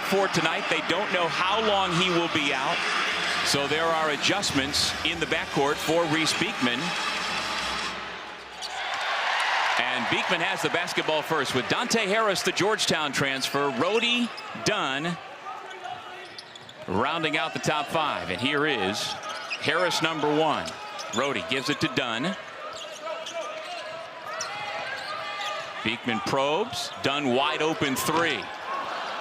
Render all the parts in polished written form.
for tonight. They don't know how long he will be out. So there are adjustments in the backcourt for Reece Beekman. And Beekman has the basketball first with Dante Harris, the Georgetown transfer, Rhodey, Dunn, rounding out the top five. And here is Harris, number one. Rhodey gives it to Dunn. Beekman probes. Dunn wide open three.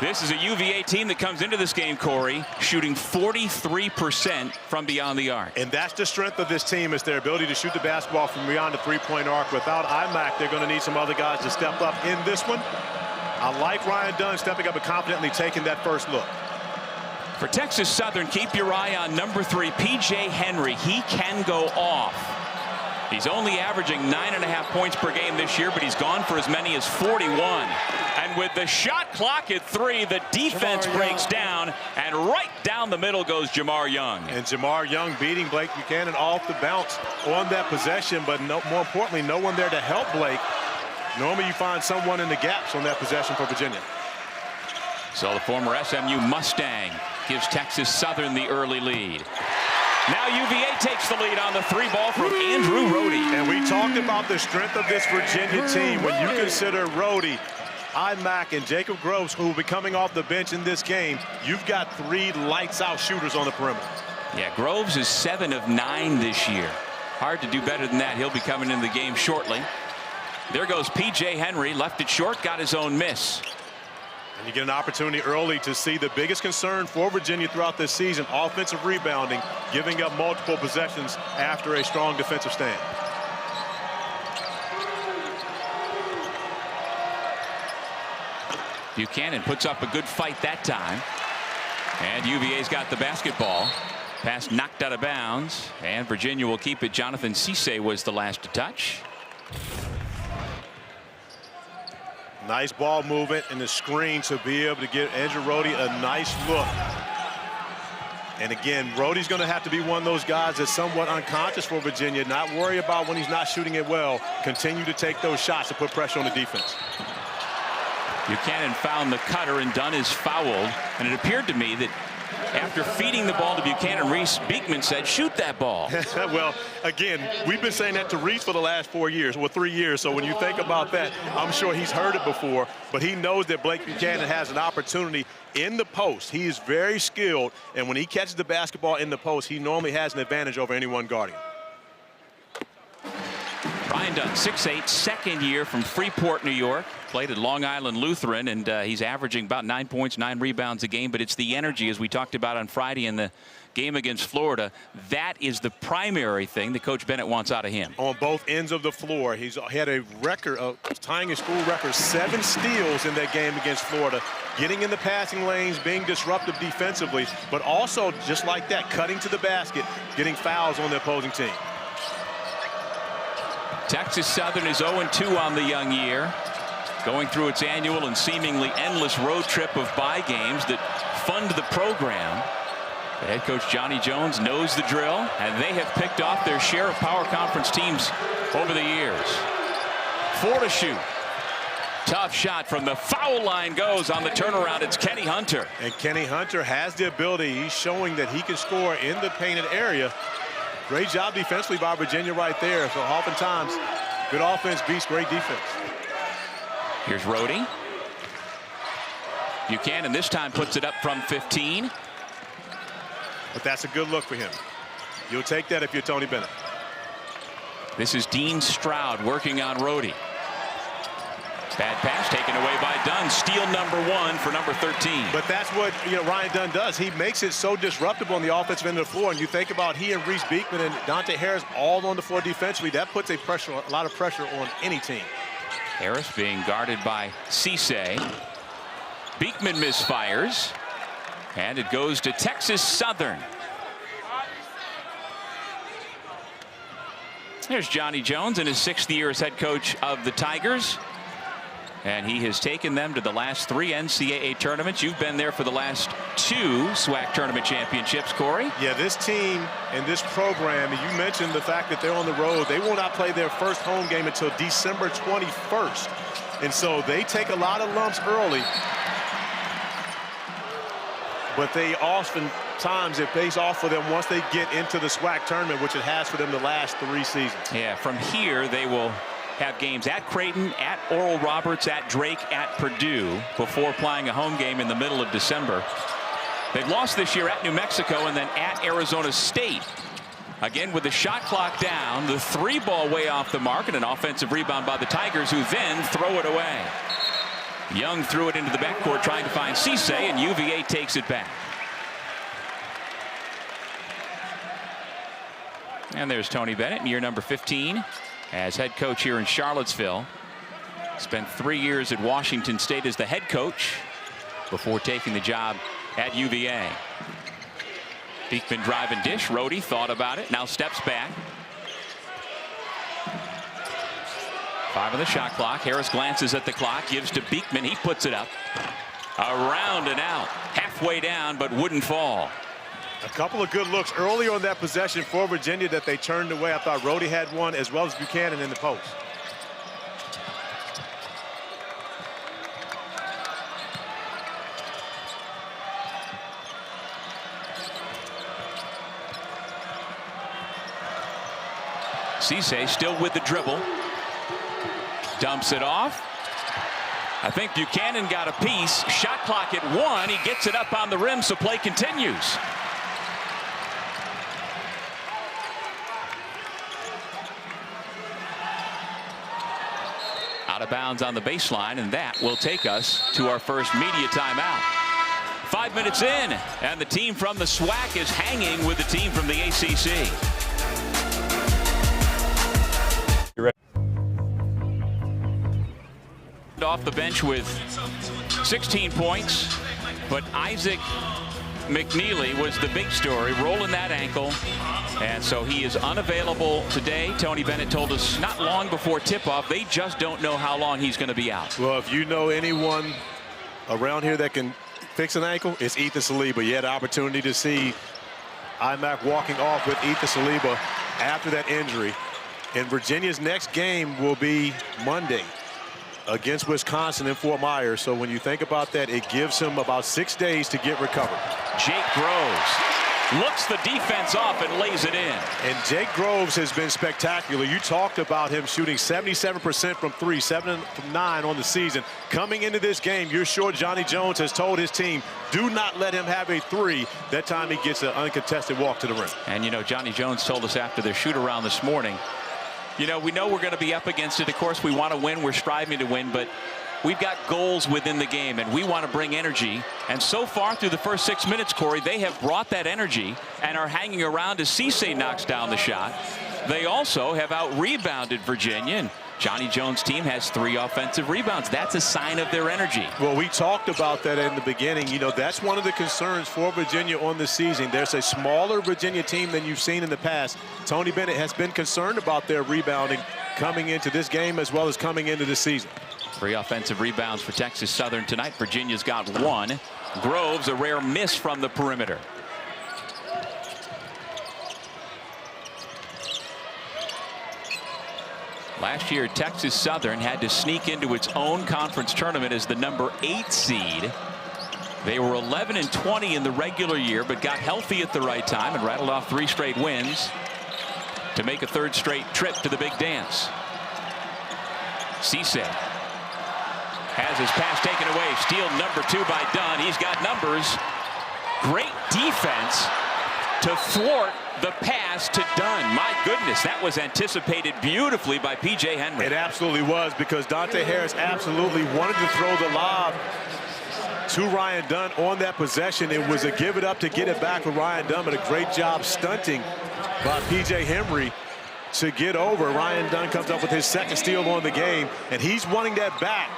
This is a UVA team that comes into this game, Corey, shooting 43% from beyond the arc. And that's the strength of this team, is their ability to shoot the basketball from beyond the three-point arc. Without IMAC, they're going to need some other guys to step up in this one. I like Ryan Dunn stepping up and confidently taking that first look. For Texas Southern, keep your eye on number 3, P.J. Henry. He can go off. He's only averaging 9.5 points per game this year, but he's gone for as many as 41. And with the shot clock at 3, the defense breaks down, and right down the middle goes Jamar Young. And Jamar Young beating Blake Buchanan off the bounce on that possession, but more importantly, no one there to help Blake. Normally you find someone in the gaps on that possession for Virginia. So the former SMU Mustang gives Texas Southern the early lead. Now UVA takes the lead on the 3 ball from Andrew Rhodey. And we talked about the strength of this Virginia team. When you consider Rhodey, IMAC, and Jacob Groves, who will be coming off the bench in this game, you've got 3 lights-out shooters on the perimeter. Yeah, Groves is 7 of 9 this year. Hard to do better than that. He'll be coming into the game shortly. There goes P.J. Henry, left it short, got his own miss. And you get an opportunity early to see the biggest concern for Virginia throughout this season, offensive rebounding, giving up multiple possessions after a strong defensive stand. Buchanan puts up a good fight that time. And UVA's got the basketball. Pass knocked out of bounds. And Virginia will keep it. Jonathan Cisse was the last to touch. Nice ball movement and the screen to be able to give Andrew Rhodey a nice look. And again, Rhodey's going to have to be one of those guys that's somewhat unconscious for Virginia. Not worry about when he's not shooting it well. Continue to take those shots and put pressure on the defense. Buchanan found the cutter, and Dunn is fouled. And it appeared to me that after feeding the ball to Buchanan, Reece Beekman said, shoot that ball. Well, again, we've been saying that to Reece for the last 4 years, well, 3 years. So when you think about that, I'm sure he's heard it before, but he knows that Blake Buchanan has an opportunity in the post. He is very skilled, and when he catches the basketball in the post, he normally has an advantage over anyone guarding him. Ryan Dunn, 6'8", second year from Freeport, New York. Played at Long Island Lutheran, and he's averaging about 9 points, 9 rebounds a game. But it's the energy, as we talked about on Friday in the game against Florida. That is the primary thing that Coach Bennett wants out of him. On both ends of the floor, he's had a record of tying his school record, 7 steals in that game against Florida. Getting in the passing lanes, being disruptive defensively, but also just like that, cutting to the basket, getting fouls on the opposing team. Texas Southern is 0-2 on the young year, going through its annual and seemingly endless road trip of bye games that fund the program. But head coach Johnny Jones knows the drill, and they have picked off their share of power conference teams over the years. 4 to shoot. Tough shot from the foul line goes on the turnaround. It's Kenny Hunter. And Kenny Hunter has the ability. He's showing that he can score in the painted area. Great job defensively by Virginia right there. So oftentimes, good offense beats great defense. Here's Rhodey. Buchanan this time puts it up from 15. But that's a good look for him. You'll take that if you're Tony Bennett. This is Dean Stroud working on Rhodey. Bad pass taken away by Dunn. Steal number 1 for number 13. But that's what Ryan Dunn does. He makes it so disruptive on the offensive end of the floor. And you think about he and Reece Beekman and Dante Harris all on the floor defensively. That puts a lot of pressure on any team. Harris being guarded by Cisse. Beekman misfires. And it goes to Texas Southern. There's Johnny Jones in his 6th year as head coach of the Tigers. And he has taken them to the last 3 NCAA tournaments. You've been there for the last 2 SWAC tournament championships, Corey. Yeah, this team and this program, and you mentioned the fact that they're on the road. They will not play their first home game until December 21st. And so they take a lot of lumps early. but they oftentimes it pays off for them once they get into the SWAC tournament, which it has for them the last 3 seasons. Yeah, from here they will have games at Creighton, at Oral Roberts, at Drake, at Purdue before playing a home game in the middle of December. They've lost this year at New Mexico and then at Arizona State. Again, with the shot clock down, the 3-ball way off the mark, and an offensive rebound by the Tigers, who then throw it away. Young threw it into the backcourt trying to find Cisse, and UVA takes it back. And there's Tony Bennett, year number 15, as head coach here in Charlottesville. Spent 3 years at Washington State as the head coach before taking the job at UVA. Beekman drive and dish. Rhodey thought about it, now steps back. 5 on the shot clock. Harris glances at the clock, gives to Beekman. He puts it up. Around and out. Halfway down, but wouldn't fall. A couple of good looks earlier on that possession for Virginia that they turned away. I thought Rhodey had one, as well as Buchanan in the post. Cisse still with the dribble. Dumps it off. I think Buchanan got a piece. Shot clock at 1. He gets it up on the rim, so play continues. Out of bounds on the baseline, and that will take us to our first media timeout. 5 minutes in, and the team from the SWAC is hanging with the team from the ACC. Off the bench with 16 points, but Isaac McNeely was the big story, rolling that ankle, and so he is unavailable today. Tony Bennett told us not long before tip-off they just don't know how long he's going to be out. Well, if you know anyone around here that can fix an ankle, it's Ethan Saliba. You had an opportunity to see IMAC walking off with Ethan Saliba after that injury. And Virginia's next game will be Monday against Wisconsin in Fort Myers. So when you think about that, it gives him about 6 days to get recovered. Jake Groves looks the defense off and lays it in. And Jake Groves has been spectacular. You talked about him shooting 77% from 3, 7 from 9 on the season. Coming into this game, you're sure Johnny Jones has told his team, do not let him have a 3 that time he gets an uncontested walk to the rim. And you know, Johnny Jones told us after their shoot around this morning, you know, we know we're going to be up against it. Of course, we want to win. We're striving to win, but we've got goals within the game, and we want to bring energy. And so far through the first 6 minutes, Corey, they have brought that energy and are hanging around as Cisse knocks down the shot. They also have out-rebounded Virginia, and Johnny Jones' team has 3 offensive rebounds. That's a sign of their energy. Well, we talked about that in the beginning. You know, that's one of the concerns for Virginia on the season. There's a smaller Virginia team than you've seen in the past. Tony Bennett has been concerned about their rebounding coming into this game as well as coming into the season. 3 offensive rebounds for Texas Southern tonight. Virginia's got 1. Groves, a rare miss from the perimeter. Last year, Texas Southern had to sneak into its own conference tournament as the number 8 seed. They were 11-20 in the regular year, but got healthy at the right time and rattled off 3 straight wins to make a 3rd straight trip to the big dance. Cisse has his pass taken away. Steal number 2 by Dunn. He's got numbers. Great defense to thwart the pass to Dunn. My goodness, that was anticipated beautifully by P.J. Henry. It absolutely was, because Dante Harris absolutely wanted to throw the lob to Ryan Dunn on that possession. It was a give it up to get it back for Ryan Dunn, but a great job stunting by P.J. Henry to get over. Ryan Dunn comes up with his 2nd steal on the game, and he's wanting that back.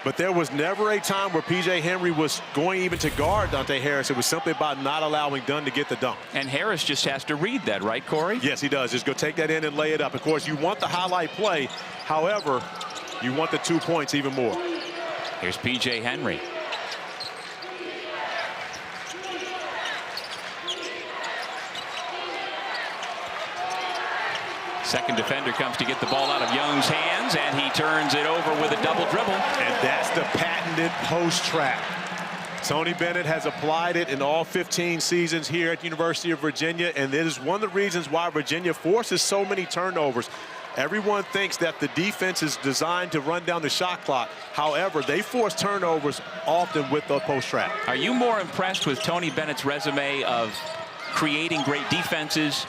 But there was never a time where P.J. Henry was going even to guard Dante Harris. It was simply about not allowing Dunn to get the dunk. And Harris just has to read that, right, Corey? Yes, he does. Just go take that in and lay it up. Of course, you want the highlight play. However, you want the 2 points even more. Here's P.J. Henry. Second defender comes to get the ball out of Young's hands, and he turns it over with a double dribble. And that's the patented post trap. Tony Bennett has applied it in all 15 seasons here at University of Virginia, and it is one of the reasons why Virginia forces so many turnovers. Everyone thinks that the defense is designed to run down the shot clock. However, they force turnovers often with the post trap. Are you more impressed with Tony Bennett's resume of creating great defenses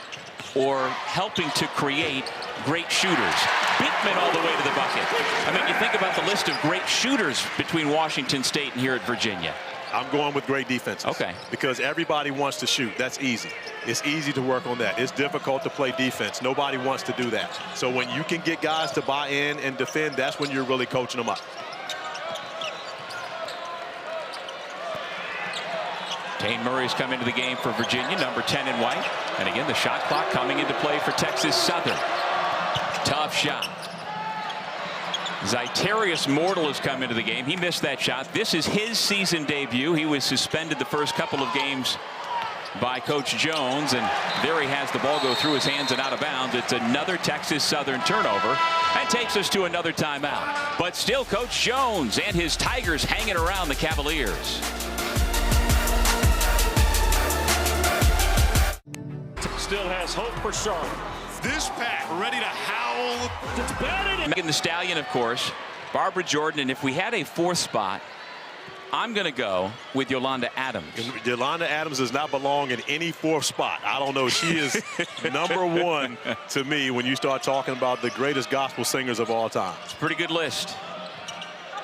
or helping to create great shooters? Beekman all the way to the bucket. I mean, you think about the list of great shooters between Washington State and here at Virginia. I'm going with great defenses. Okay. Because everybody wants to shoot. That's easy. It's easy to work on that. It's difficult to play defense. Nobody wants to do that. So when you can get guys to buy in and defend, that's when you're really coaching them up. Dane Murray's come into the game for Virginia, number 10 in white. And again, the shot clock coming into play for Texas Southern. Tough shot. Zyterius Mortal has come into the game. He missed that shot. This is his season debut. He was suspended the first couple of games by Coach Jones, and there he has the ball go through his hands and out of bounds. It's another Texas Southern turnover and takes us to another timeout. But still, Coach Jones and his Tigers hanging around the Cavaliers. Still has hope for Charlotte. This pack ready to howl. It's batted. Megan the Stallion, of course, Barbara Jordan, and if we had a fourth spot, I'm going to go with Yolanda Adams. Yolanda Adams does not belong in any fourth spot. I don't know. She is number one to me when you start talking about the greatest gospel singers of all time. It's a pretty good list.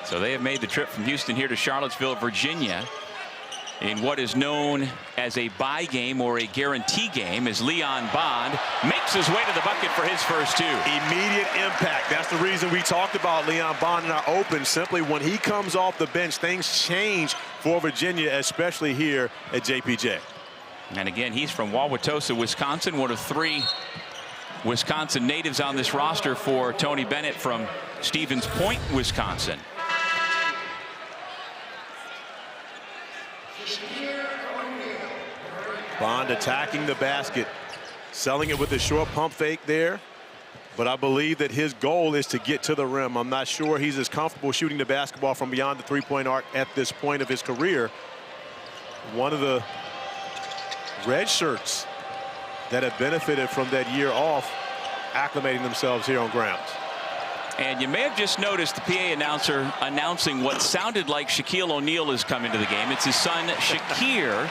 So they have made the trip from Houston here to Charlottesville, Virginia, in what is known as a bye game or a guarantee game, as Leon Bond makes his way to the bucket for his first two. Immediate impact. That's the reason we talked about Leon Bond in our open. Simply when he comes off the bench, things change for Virginia, especially here at JPJ. And again, he's from Wauwatosa, Wisconsin, one of 3 Wisconsin natives on this roster for Tony Bennett from Stevens Point, Wisconsin. Bond attacking the basket, selling it with a short pump fake there. But I believe that his goal is to get to the rim. I'm not sure he's as comfortable shooting the basketball from beyond the three-point arc at this point of his career. One of the red shirts that have benefited from that year off, acclimating themselves here on grounds. And you may have just noticed the PA announcer announcing what sounded like Shaquille O'Neal has come into the game. It's his son, Shakir,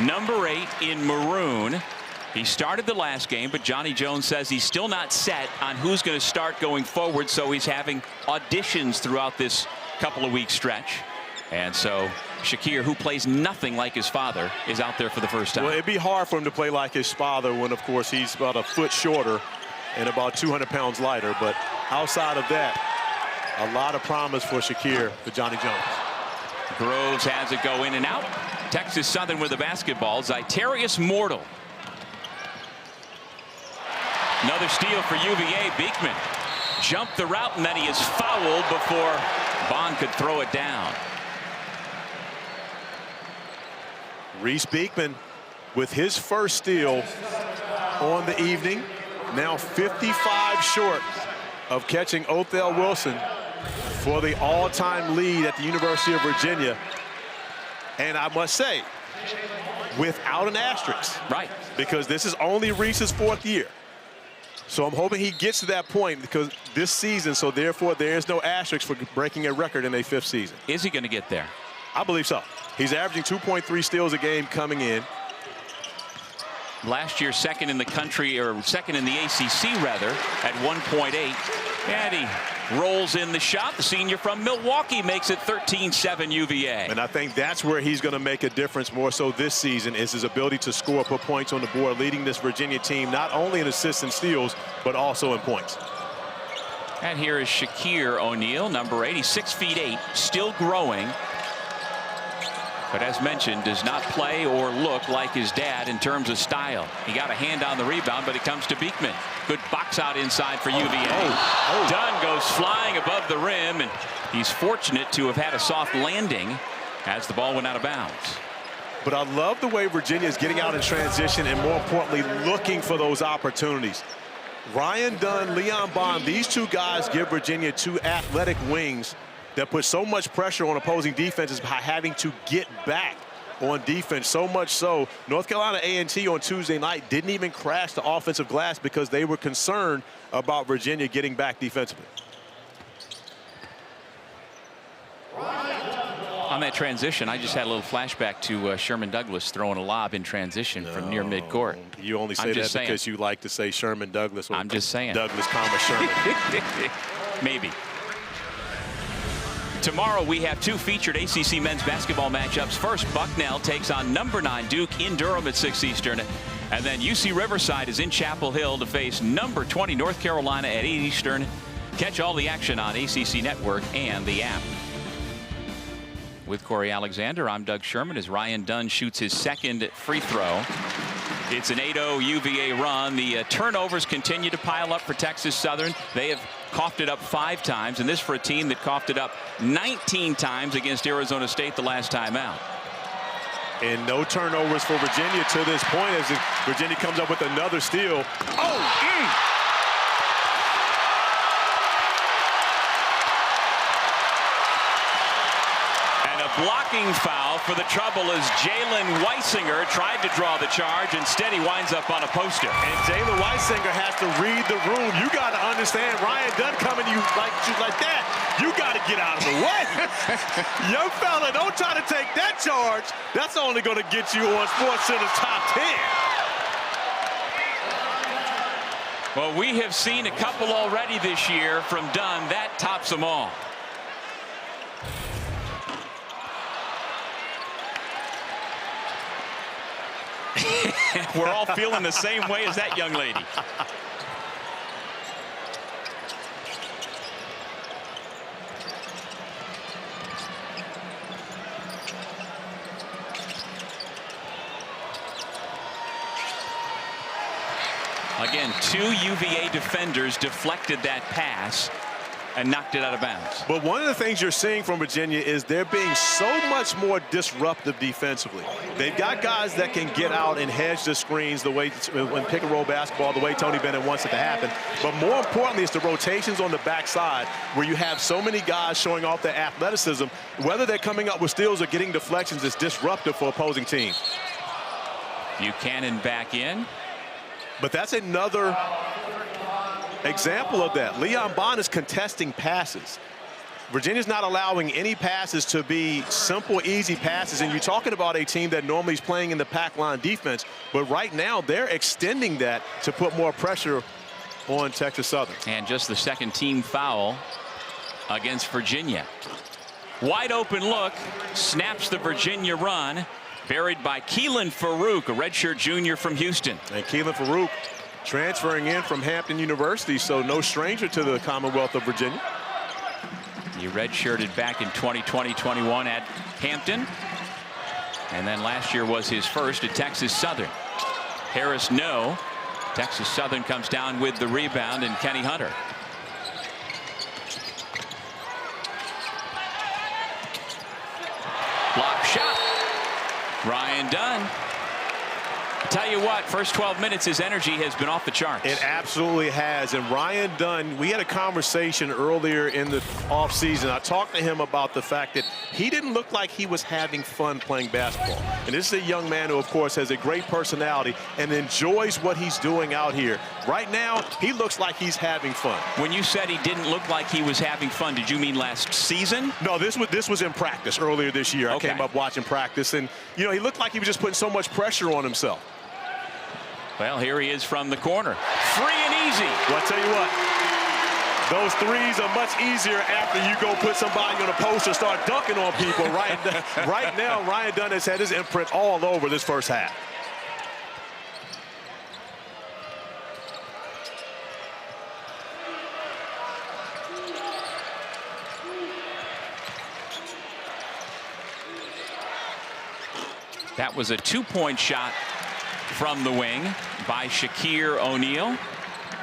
number 8 in maroon. He started the last game, but Johnny Jones says he's still not set on who's going to start going forward, so he's having auditions throughout this couple of week stretch. And so Shakir, who plays nothing like his father, is out there for the first time. Well, it'd be hard for him to play like his father when, of course, he's about a foot shorter and about 200 pounds lighter. But outside of that, a lot of promise for Shakir, for Johnny Jones. Groves has it go in and out. Texas Southern with the basketball. Zyterius Mortal. Another steal for UVA. Beekman jumped the route, and then he is fouled before Bond could throw it down. Reece Beekman with his first steal on the evening. Now 55 short of catching Othell Wilson for the all-time lead at the University of Virginia. And I must say, without an asterisk. Right. Because this is only Reece's 4th year. So I'm hoping he gets to that point because this season, so therefore there is no asterisk for breaking a record in a 5th season. Is he going to get there? I believe so. He's averaging 2.3 steals a game coming in. Last year, second in the country, or second in the ACC rather, at 1.8. And he rolls in the shot. The senior from Milwaukee makes it 13-7 UVA. And I think that's where he's going to make a difference more so this season, is his ability to score, put points on the board, leading this Virginia team not only in assists and steals, but also in points. And here is Shakir O'Neal, number 8. He's 6'8", still growing. But as mentioned, does not play or look like his dad in terms of style. He got a hand on the rebound, but it comes to Beekman. Good box out inside for UVA. Dunn goes flying above the rim, and he's fortunate to have had a soft landing as the ball went out of bounds. But I love the way Virginia is getting out in transition and, more importantly, looking for those opportunities. Ryan Dunn, Leon Bond, these two guys give Virginia 2 athletic wings that put so much pressure on opposing defenses by having to get back on defense. So much so, North Carolina A&T on Tuesday night didn't even crash the offensive glass because they were concerned about Virginia getting back defensively. On that transition, I just had a little flashback to Sherman Douglas throwing a lob in transition from near midcourt. You only say that because you like to say Sherman Douglas. Or I'm just saying. Douglas, Sherman. Maybe. Tomorrow we have two featured ACC men's basketball matchups. First, Bucknell takes on number 9 Duke in Durham at 6 Eastern. And then UC Riverside is in Chapel Hill to face number 20 North Carolina at 8 Eastern. Catch all the action on ACC Network and the app. With Corey Alexander, I'm Doug Sherman as Ryan Dunn shoots his second free throw. It's an 8-0 UVA run. The turnovers continue to pile up for Texas Southern. They have coughed it up 5 times, and this for a team that coughed it up 19 times against Arizona State the last time out. And no turnovers for Virginia to this point as Virginia comes up with another steal. Blocking foul for the trouble as Jalen Weisinger tried to draw the charge. Instead, he winds up on a poster. And Jalen Weisinger has to read the room. You got to understand, Ryan Dunn coming to you like that. You got to get out of the way. Young fella, don't try to take that charge. That's only going to get you on SportsCenter's top 10. Well, we have seen a couple already this year from Dunn. That tops them all. We're all feeling the same way as that young lady. Again, 2 UVA defenders deflected that pass and knocked it out of bounds. But one of the things you're seeing from Virginia is they're being so much more disruptive defensively. They've got guys that can get out and hedge the screens the way when pick and roll basketball, the way Tony Bennett wants it to happen. But more importantly, it's the rotations on the backside where you have so many guys showing off their athleticism. Whether they're coming up with steals or getting deflections is disruptive for opposing teams. Buchanan back in. But that's another example of that. Leon Bond is contesting passes. Virginia's not allowing any passes to be simple, easy passes. And you're talking about a team that normally is playing in the pack line defense. But right now, they're extending that to put more pressure on Texas Southern. And just the second team foul against Virginia. Wide open look. Snaps the Virginia run. Buried by Keelan Farouk, a redshirt junior from Houston. And Keelan Farouk transferring in from Hampton University, so no stranger to the Commonwealth of Virginia. He redshirted back in 2020-21 at Hampton. And then last year was his first at Texas Southern. Harris, no. Texas Southern comes down with the rebound, and Kenny Hunter. Block shot. Ryan Dunn. Tell you what, first 12 minutes, his energy has been off the charts. It absolutely has. And Ryan Dunn, we had a conversation earlier in the offseason. I talked to him about the fact that he didn't look like he was having fun playing basketball. And this is a young man who, of course, has a great personality and enjoys what he's doing out here. Right now, he looks like he's having fun. When you said he didn't look like he was having fun, did you mean last season? No, this was in practice earlier this year. Okay. I came up watching practice, and, you know, he looked like he was just putting so much pressure on himself. Well, here he is from the corner. Free and easy. Well, I tell you what, those threes are much easier after you go put somebody on a post and start dunking on people. Right now, Ryan Dunn has had his imprint all over this first half. That was a 2-point shot from the wing by Shakir O'Neal,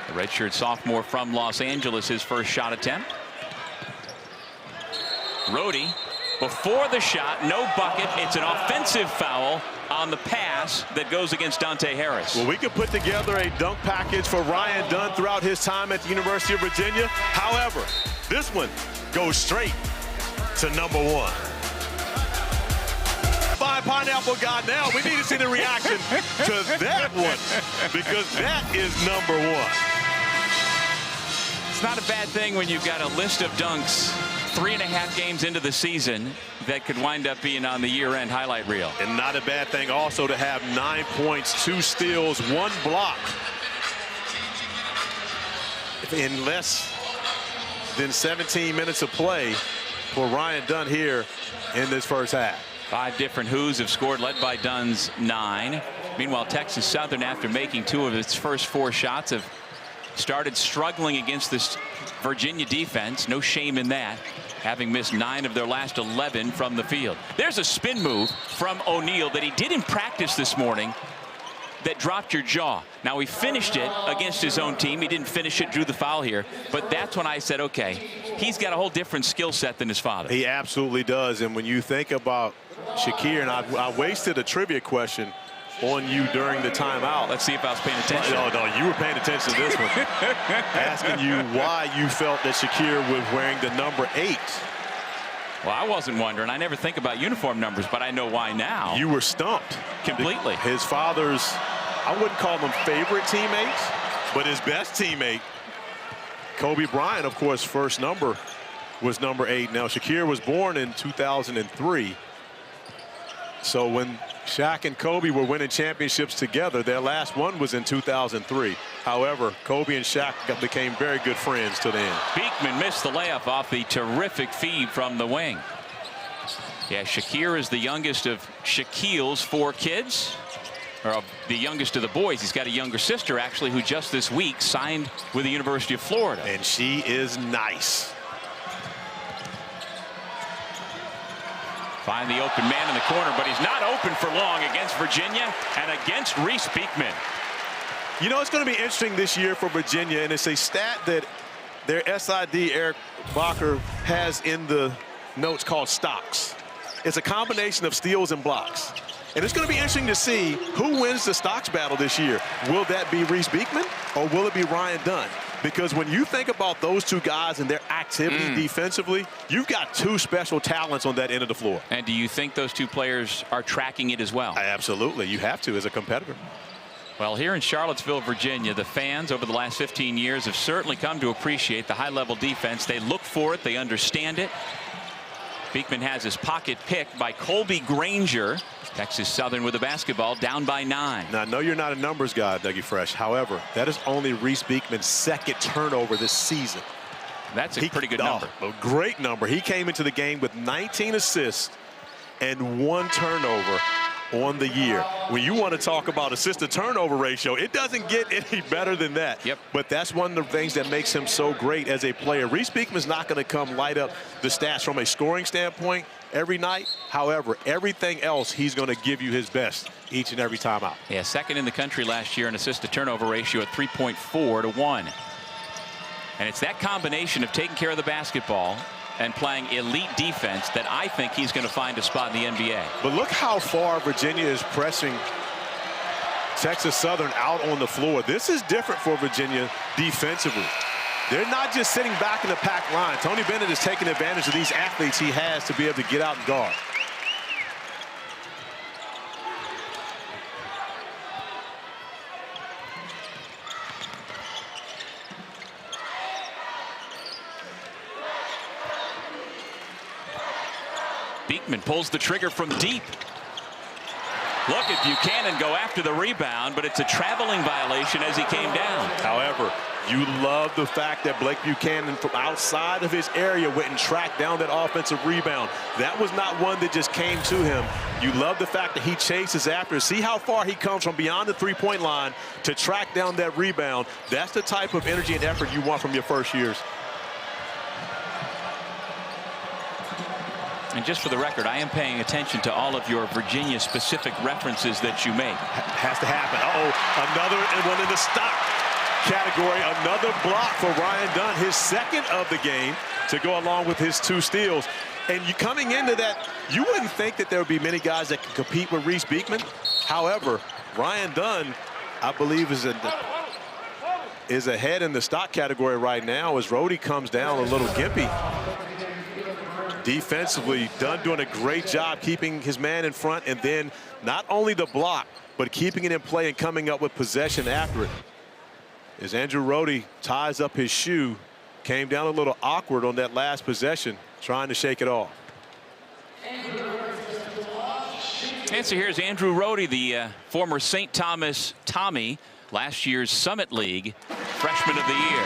the redshirt sophomore from Los Angeles, his first shot attempt. Rhodey, before the shot, no bucket. It's an offensive foul on the pass that goes against Dante Harris. Well, we could put together a dunk package for Ryan Dunn throughout his time at the University of Virginia. However, this one goes straight to number 1. Five pineapple guy now. We need to see the reaction to that one because that is number 1. It's not a bad thing when you've got a list of dunks 3.5 games into the season that could wind up being on the year-end highlight reel. And not a bad thing also to have 9 points, 2 steals, 1 block in less than 17 minutes of play for Ryan Dunn here in this first half. 5 different Who's have scored, led by Dunn's 9. Meanwhile, Texas Southern, after making 2 of its first 4 shots, have started struggling against this Virginia defense. No shame in that, having missed 9 of their last 11 from the field. There's a spin move from O'Neal that he did in practice this morning that dropped your jaw. Now, he finished it against his own team. He didn't finish it, drew the foul here. But that's when I said, okay, he's got a whole different skill set than his father. He absolutely does. And when you think about Shakir, and I wasted a trivia question on you during the timeout. Let's see if I was paying attention. No, you were paying attention to this one. Asking you why you felt that Shakir was wearing the number 8. Well, I wasn't wondering. I never think about uniform numbers, but I know why now. You were stumped. Completely. His father's, I wouldn't call them favorite teammates, but his best teammate, Kobe Bryant, of course, first number was number 8. Now, Shakir was born in 2003. So when Shaq and Kobe were winning championships together, their last one was in 2003. However, Kobe and Shaq became very good friends to the end. Beekman missed the layup off the terrific feed from the wing. Yeah, Shakir is the youngest of Shaquille's 4 kids, or the youngest of the boys. He's got a younger sister, actually, who just this week signed with the University of Florida. And she is nice. Find the open man in the corner, but he's not open for long against Virginia and against Reece Beekman. You know, it's going to be interesting this year for Virginia, and it's a stat that their SID, Eric Bacher, has in the notes called stocks. It's a combination of steals and blocks. And it's going to be interesting to see who wins the stocks battle this year. Will that be Reece Beekman or will it be Ryan Dunn? Because when you think about those 2 guys and their activity defensively, you've got 2 special talents on that end of the floor. And do you think those 2 players are tracking it as well? Absolutely. You have to as a competitor. Well, here in Charlottesville, Virginia, the fans over the last 15 years have certainly come to appreciate the high-level defense. They look for it. They understand it. Beekman has his pocket pick by Colby Granger. Texas Southern with the basketball, down by 9. Now, I know you're not a numbers guy, Dougie Fresh. However, that is only Reece Beekman's 2nd turnover this season. That's a pretty good number. A great number. He came into the game with 19 assists and 1 turnover on the year. When you want to talk about assist-to-turnover ratio, it doesn't get any better than that. Yep. But that's one of the things that makes him so great as a player. Reece Beekman's not going to come light up the stats from a scoring standpoint every night. However, everything else, he's going to give you his best each and every time out. Yeah, 2nd in the country last year in assist-to-turnover ratio at 3.4 to 1. And it's that combination of taking care of the basketball and playing elite defense that I think he's going to find a spot in the NBA. But look how far Virginia is pressing Texas Southern out on the floor. This is different for Virginia defensively. They're not just sitting back in the pack line. Tony Bennett is taking advantage of these athletes he has to be able to get out and guard. Beekman pulls the trigger from deep. Look at Buchanan go after the rebound, but it's a traveling violation as he came down. However, you love the fact that Blake Buchanan from outside of his area went and tracked down that offensive rebound. That was not one that just came to him. You love the fact that he chases after. See how far he comes from beyond the three-point line to track down that rebound. That's the type of energy and effort you want from your first years. And just for the record, I am paying attention to all of your Virginia-specific references that you make. Has to happen. Another one in the stock category. Another block for Ryan Dunn, his 2nd of the game, to go along with his 2 steals. And you coming into that, you wouldn't think that there would be many guys that can compete with Reece Beekman. However, Ryan Dunn, I believe, is ahead in the stock category right now as Rhodey comes down a little gimpy. defensively, Dunn doing a great job keeping his man in front, and then not only the block, but keeping it in play and coming up with possession after it. As Andrew Rohde ties up his shoe, came down a little awkward on that last possession, trying to shake it off. And so here's Andrew Rohde, the former St. Thomas Tommy, last year's Summit League Freshman of the Year.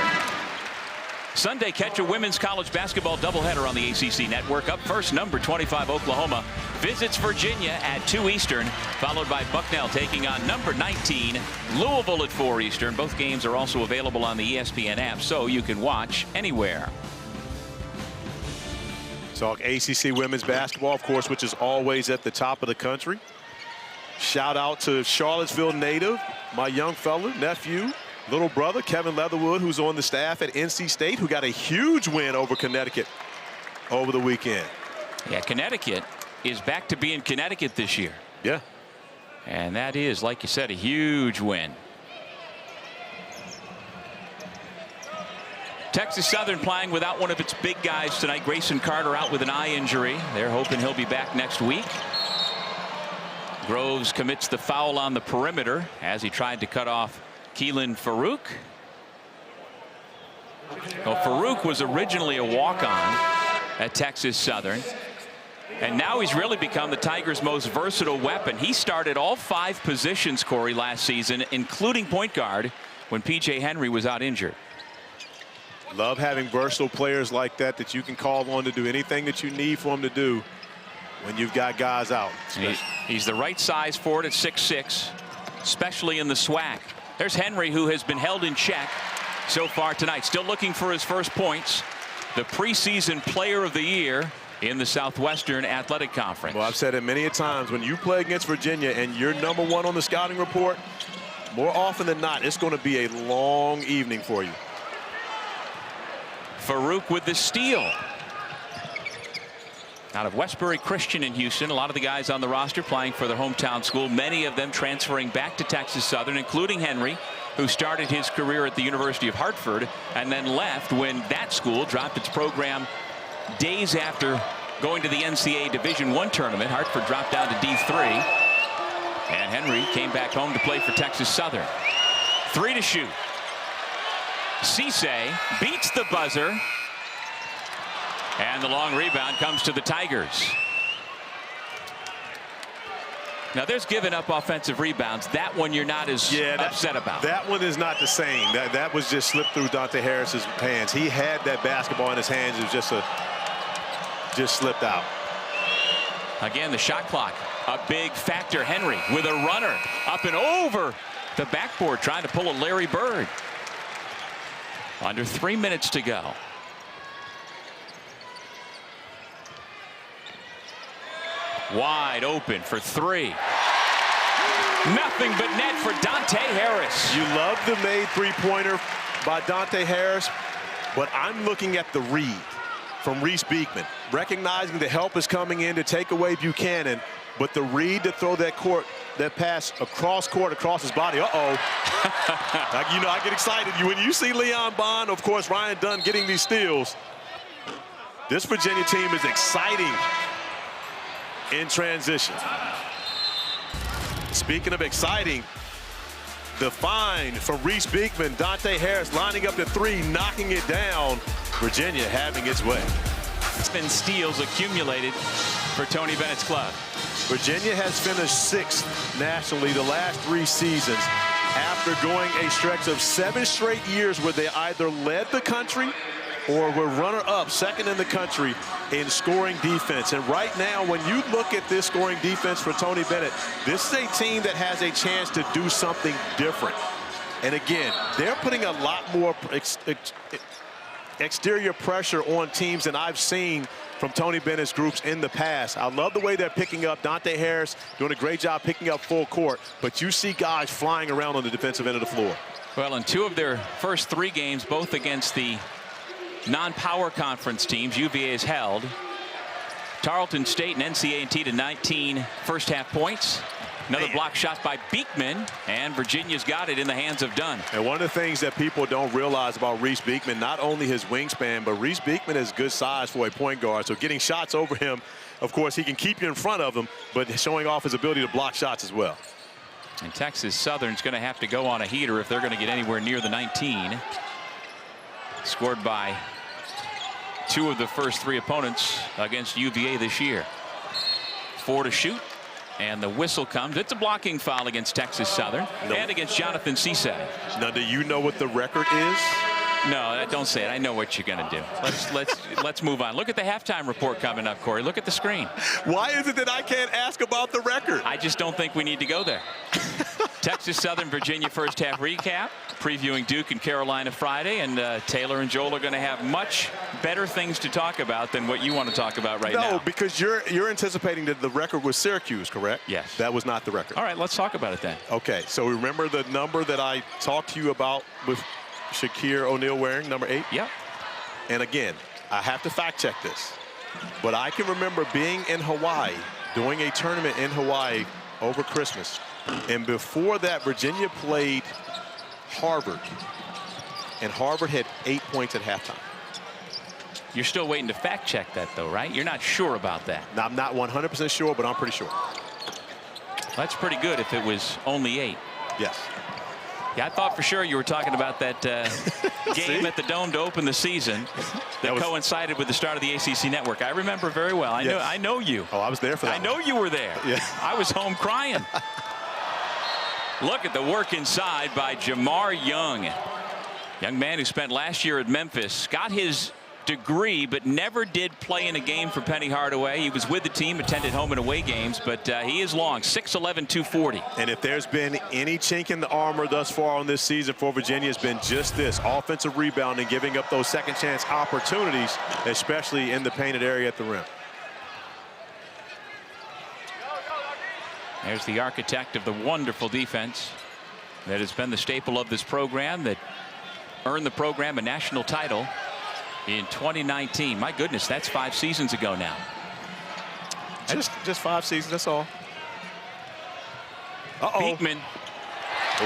Sunday, catch a women's college basketball doubleheader on the ACC network. Up first, number 25 Oklahoma visits Virginia at 2 Eastern, followed by Bucknell taking on number 19 Louisville at 4 Eastern. Both games are also available on the ESPN app, so you can watch anywhere. Talk ACC women's basketball, of course, which is always at the top of the country. Shout out to Charlottesville native, my young fella, nephew, little brother, Kevin Leatherwood, who's on the staff at NC State, who got a huge win over Connecticut over the weekend. Yeah, Connecticut is back to being Connecticut this year. Yeah. And that is, like you said, a huge win. Texas Southern playing without one of its big guys tonight. Grayson Carter out with an eye injury. They're hoping he'll be back next week. Groves commits the foul on the perimeter as he tried to cut off Keelan Farouk. Well, Farouk was originally a walk-on at Texas Southern, and now he's really become the Tigers' most versatile weapon. He started all 5 positions, Corey, last season, including point guard, when P.J. Henry was out injured. Love having versatile players like that that you can call on to do anything that you need for them to do when you've got guys out. He's the right size for it at 6'6", especially in the SWAC. There's Henry, who has been held in check so far tonight. Still looking for his first points. The preseason player of the year in the Southwestern Athletic Conference. Well, I've said it many a times, when you play against Virginia and you're #1 on the scouting report, more often than not, it's going to be a long evening for you. Farouk with the steal. Out of Westbury Christian in Houston, a lot of the guys on the roster playing for their hometown school, many of them transferring back to Texas Southern, including Henry, who started his career at the University of Hartford and then left when that school dropped its program days after going to the NCAA Division I tournament. Hartford dropped down to D3, and Henry came back home to play for Texas Southern. 3 to shoot. Cisse beats the buzzer, and the long rebound comes to the Tigers. Now, there's given up offensive rebounds. That one you're not as upset about. That one is not the same. That was just slipped through Dante Harris's hands. He had that basketball in his hands. It was just slipped out. Again, the shot clock, a big factor. Henry with a runner up and over the backboard, trying to pull a Larry Bird. Under 3 minutes to go. Wide open for 3. Nothing but net for Dante Harris. You love the made three-pointer by Dante Harris, but I'm looking at the read from Reece Beekman, recognizing the help is coming in to take away Buchanan, but the read to throw that pass across court, across his body. I get excited. When you see Leon Bond, of course, Ryan Dunn getting these steals. This Virginia team is exciting in transition. Speaking of exciting, the find from Reece Beekman, Dante Harris lining up the 3, knocking it down. Virginia having its way. It's been steals accumulated for Tony Bennett's club. Virginia has finished 6th nationally the last 3 seasons after going a stretch of 7 straight years where they either led the country or were runner-up, 2nd in the country in scoring defense. And right now, when you look at this scoring defense for Tony Bennett, this is a team that has a chance to do something different. And again, they're putting a lot more exterior pressure on teams than I've seen from Tony Bennett's groups in the past. I love the way they're picking up. Dante Harris doing a great job picking up full court, but you see guys flying around on the defensive end of the floor. Well, in 2 of their first 3 games, both against the non-power conference teams, UVA has held Tarleton State and NCA&T to 19 first-half points. Another block shot by Beekman, and Virginia's got it in the hands of Dunn. And one of the things that people don't realize about Reece Beekman, not only his wingspan, but Reece Beekman is good size for a point guard. So getting shots over him, of course, he can keep you in front of him, but showing off his ability to block shots as well. And Texas Southern's going to have to go on a heater if they're going to get anywhere near the 19. Scored by two of the first three opponents against UVA this year. 4 to shoot. And the whistle comes. It's a blocking foul against Texas Southern and against Jonathan Cisse. Now, do you know what the record is? No, don't say it. I know what you're going to do. Let's move on. Look at the halftime report coming up, Corey. Look at the screen. Why is it that I can't ask about the record? I just don't think we need to go there. Texas Southern Virginia first half recap, previewing Duke and Carolina Friday, and Taylor and Joel are going to have much better things to talk about than what you want to talk about right now. No, because you're anticipating that the record was Syracuse, correct? Yes. That was not the record. All right, let's talk about it then. Okay, so remember the number that I talked to you about with Shakir O'Neal wearing, number 8? Yep. And again, I have to fact check this, but I can remember being in Hawaii, doing a tournament in Hawaii over Christmas. And before that, Virginia played Harvard, and Harvard had 8 points at halftime. You're still waiting to fact check that, though, right? You're not sure about that. Now, I'm not 100% sure, but I'm pretty sure. That's pretty good if it was only 8. Yes. Yeah, I thought for sure you were talking about that game at the Dome to open the season that coincided with the start of the ACC network. I remember very well. I know you. Oh, I was there for that. I know you were there. Yeah. I was home crying. Look at the work inside by Jamar Young. Young man who spent last year at Memphis, got his degree, but never did play in a game for Penny Hardaway. He was with the team, attended home and away games, but he is long, 6'11", 240. And if there's been any chink in the armor thus far on this season for Virginia, it's been just this, offensive rebounding, giving up those second chance opportunities, especially in the painted area at the rim. There's the architect of the wonderful defense that has been the staple of this program, that earned the program a national title in 2019. My goodness, that's 5 seasons ago now. Just 5 seasons, that's all. Beekman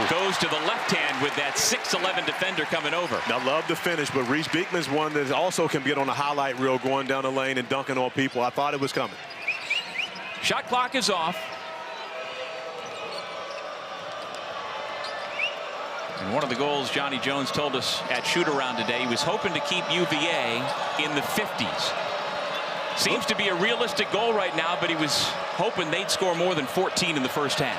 goes to the left hand with that 6'11" defender coming over. Now, love the finish, but Reece Beekman's one that also can get on a highlight reel going down the lane and dunking on people. I thought it was coming. Shot clock is off. And one of the goals Johnny Jones told us at shoot-around today, he was hoping to keep UVA in the 50s. Seems to be a realistic goal right now, but he was hoping they'd score more than 14 in the first half.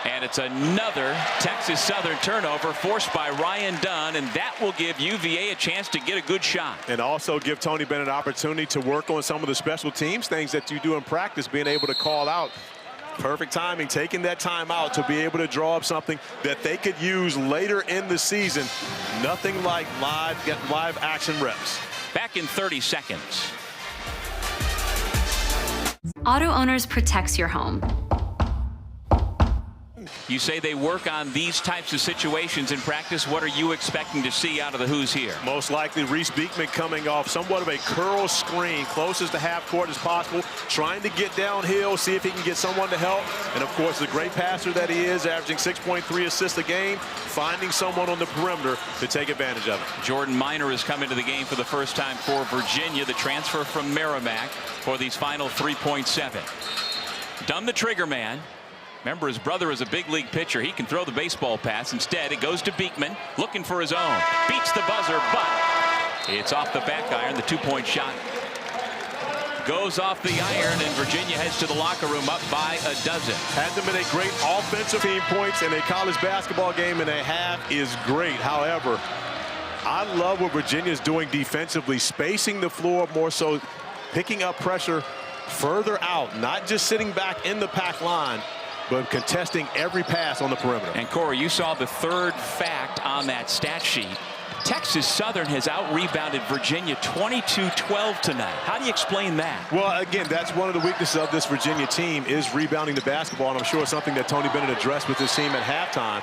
And it's another Texas Southern turnover forced by Ryan Dunn, and that will give UVA a chance to get a good shot. And also give Tony Bennett an opportunity to work on some of the special teams things that you do in practice, being able to call out. Perfect timing, taking that time out to be able to draw up something that they could use later in the season. Nothing like live action reps. Back in 30 seconds. Auto Owners protects your home. You say they work on these types of situations in practice. What are you expecting to see out of the Who's here? Most likely Reece Beekman coming off somewhat of a curl screen, closest to half court as possible, trying to get downhill, see if he can get someone to help. And of course, the great passer that he is, averaging 6.3 assists a game, finding someone on the perimeter to take advantage of it. Jordan Minor has come into the game for the first time for Virginia, the transfer from Merrimack, for these final 3.7. Dunn, the trigger man. Remember, his brother is a big league pitcher. He can throw the baseball pass. Instead, it goes to Beekman, looking for his own. Beats the buzzer, but it's off the back iron. The 2-point shot goes off the iron, and Virginia heads to the locker room up by a dozen. Had them in a great offensive team. Points in a college basketball game and a half is great. However, I love what Virginia is doing defensively, spacing the floor more so, picking up pressure further out, not just sitting back in the pack line, but contesting every pass on the perimeter. And Corey, you saw the third fact on that stat sheet. Texas Southern has out-rebounded Virginia 22-12 tonight. How do you explain that? Well, again, that's one of the weaknesses of this Virginia team is rebounding the basketball, and I'm sure it's something that Tony Bennett addressed with his team at halftime.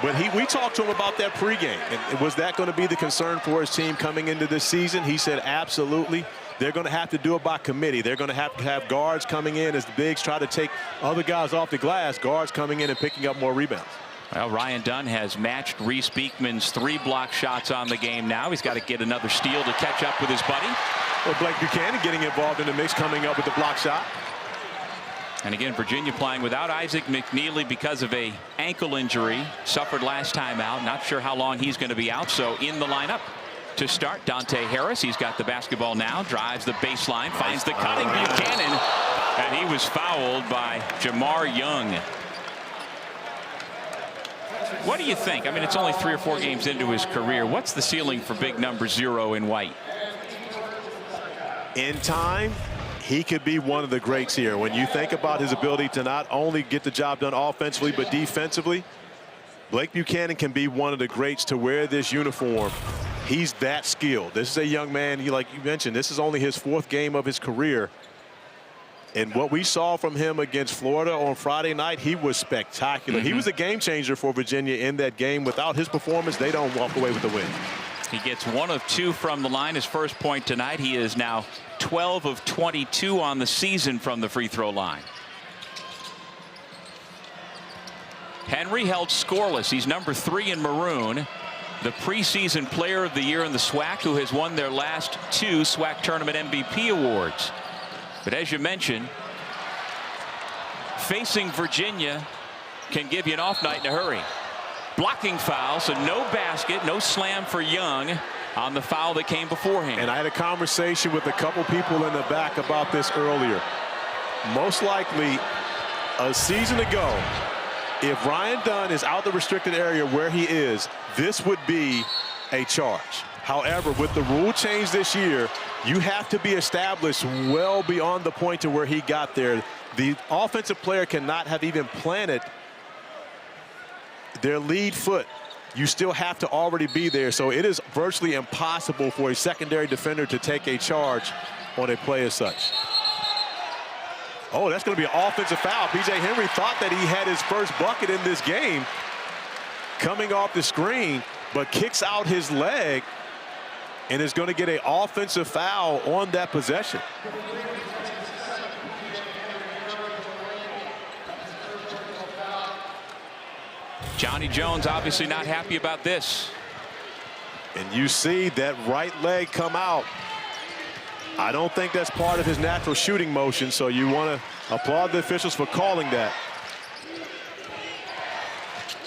But we talked to him about that pregame. And was that going to be the concern for his team coming into this season? He said absolutely. they're going to have to do it by committee. They're going to have guards coming in as the bigs try to take other guys off the glass, guards coming in and picking up more rebounds. Well, Ryan Dunn has matched Reece Beekman's 3 block shots on the game now. He's got to get another steal to catch up with his buddy. Well, Blake Buchanan getting involved in the mix, coming up with the block shot. And again, Virginia playing without Isaac McNeely because of a ankle injury suffered last time out. Not sure how long he's going to be out. So in the lineup to start, Dante Harris. He's got the basketball now, drives the baseline, finds the cutting Buchanan, and he was fouled by Jamar Young. What do you think? I mean, it's only 3 or 4 games into his career. What's the ceiling for big number 0 in white? In time, he could be one of the greats here. When you think about his ability to not only get the job done offensively, but defensively, Blake Buchanan can be one of the greats to wear this uniform. He's that skilled. This is a young man, like you mentioned, this is only his 4th game of his career. And what we saw from him against Florida on Friday night, he was spectacular. He was a game changer for Virginia in that game. Without his performance, they don't walk away with the win. He gets 1 of 2 from the line. His first point tonight. He is now 12 of 22 on the season from the free throw line. Henry held scoreless. He's number 3 in maroon. The preseason player of the year in the SWAC, who has won their last 2 SWAC tournament MVP awards. But as you mentioned, facing Virginia can give you an off night in a hurry. Blocking foul, so no basket, no slam for Young on the foul that came before him. And I had a conversation with a couple people in the back about this earlier. Most likely, a season ago, if Ryan Dunn is out the restricted area where he is, this would be a charge. However, with the rule change this year, you have to be established well beyond the point to where he got there. The offensive player cannot have even planted their lead foot. You still have to already be there. So it is virtually impossible for a secondary defender to take a charge on a play as such. Oh, that's going to be an offensive foul. P.J. Henry thought that he had his first bucket in this game coming off the screen, but kicks out his leg and is going to get an offensive foul on that possession. Johnny Jones obviously not happy about this. And you see that right leg come out. I don't think that's part of his natural shooting motion, so you want to applaud the officials for calling that.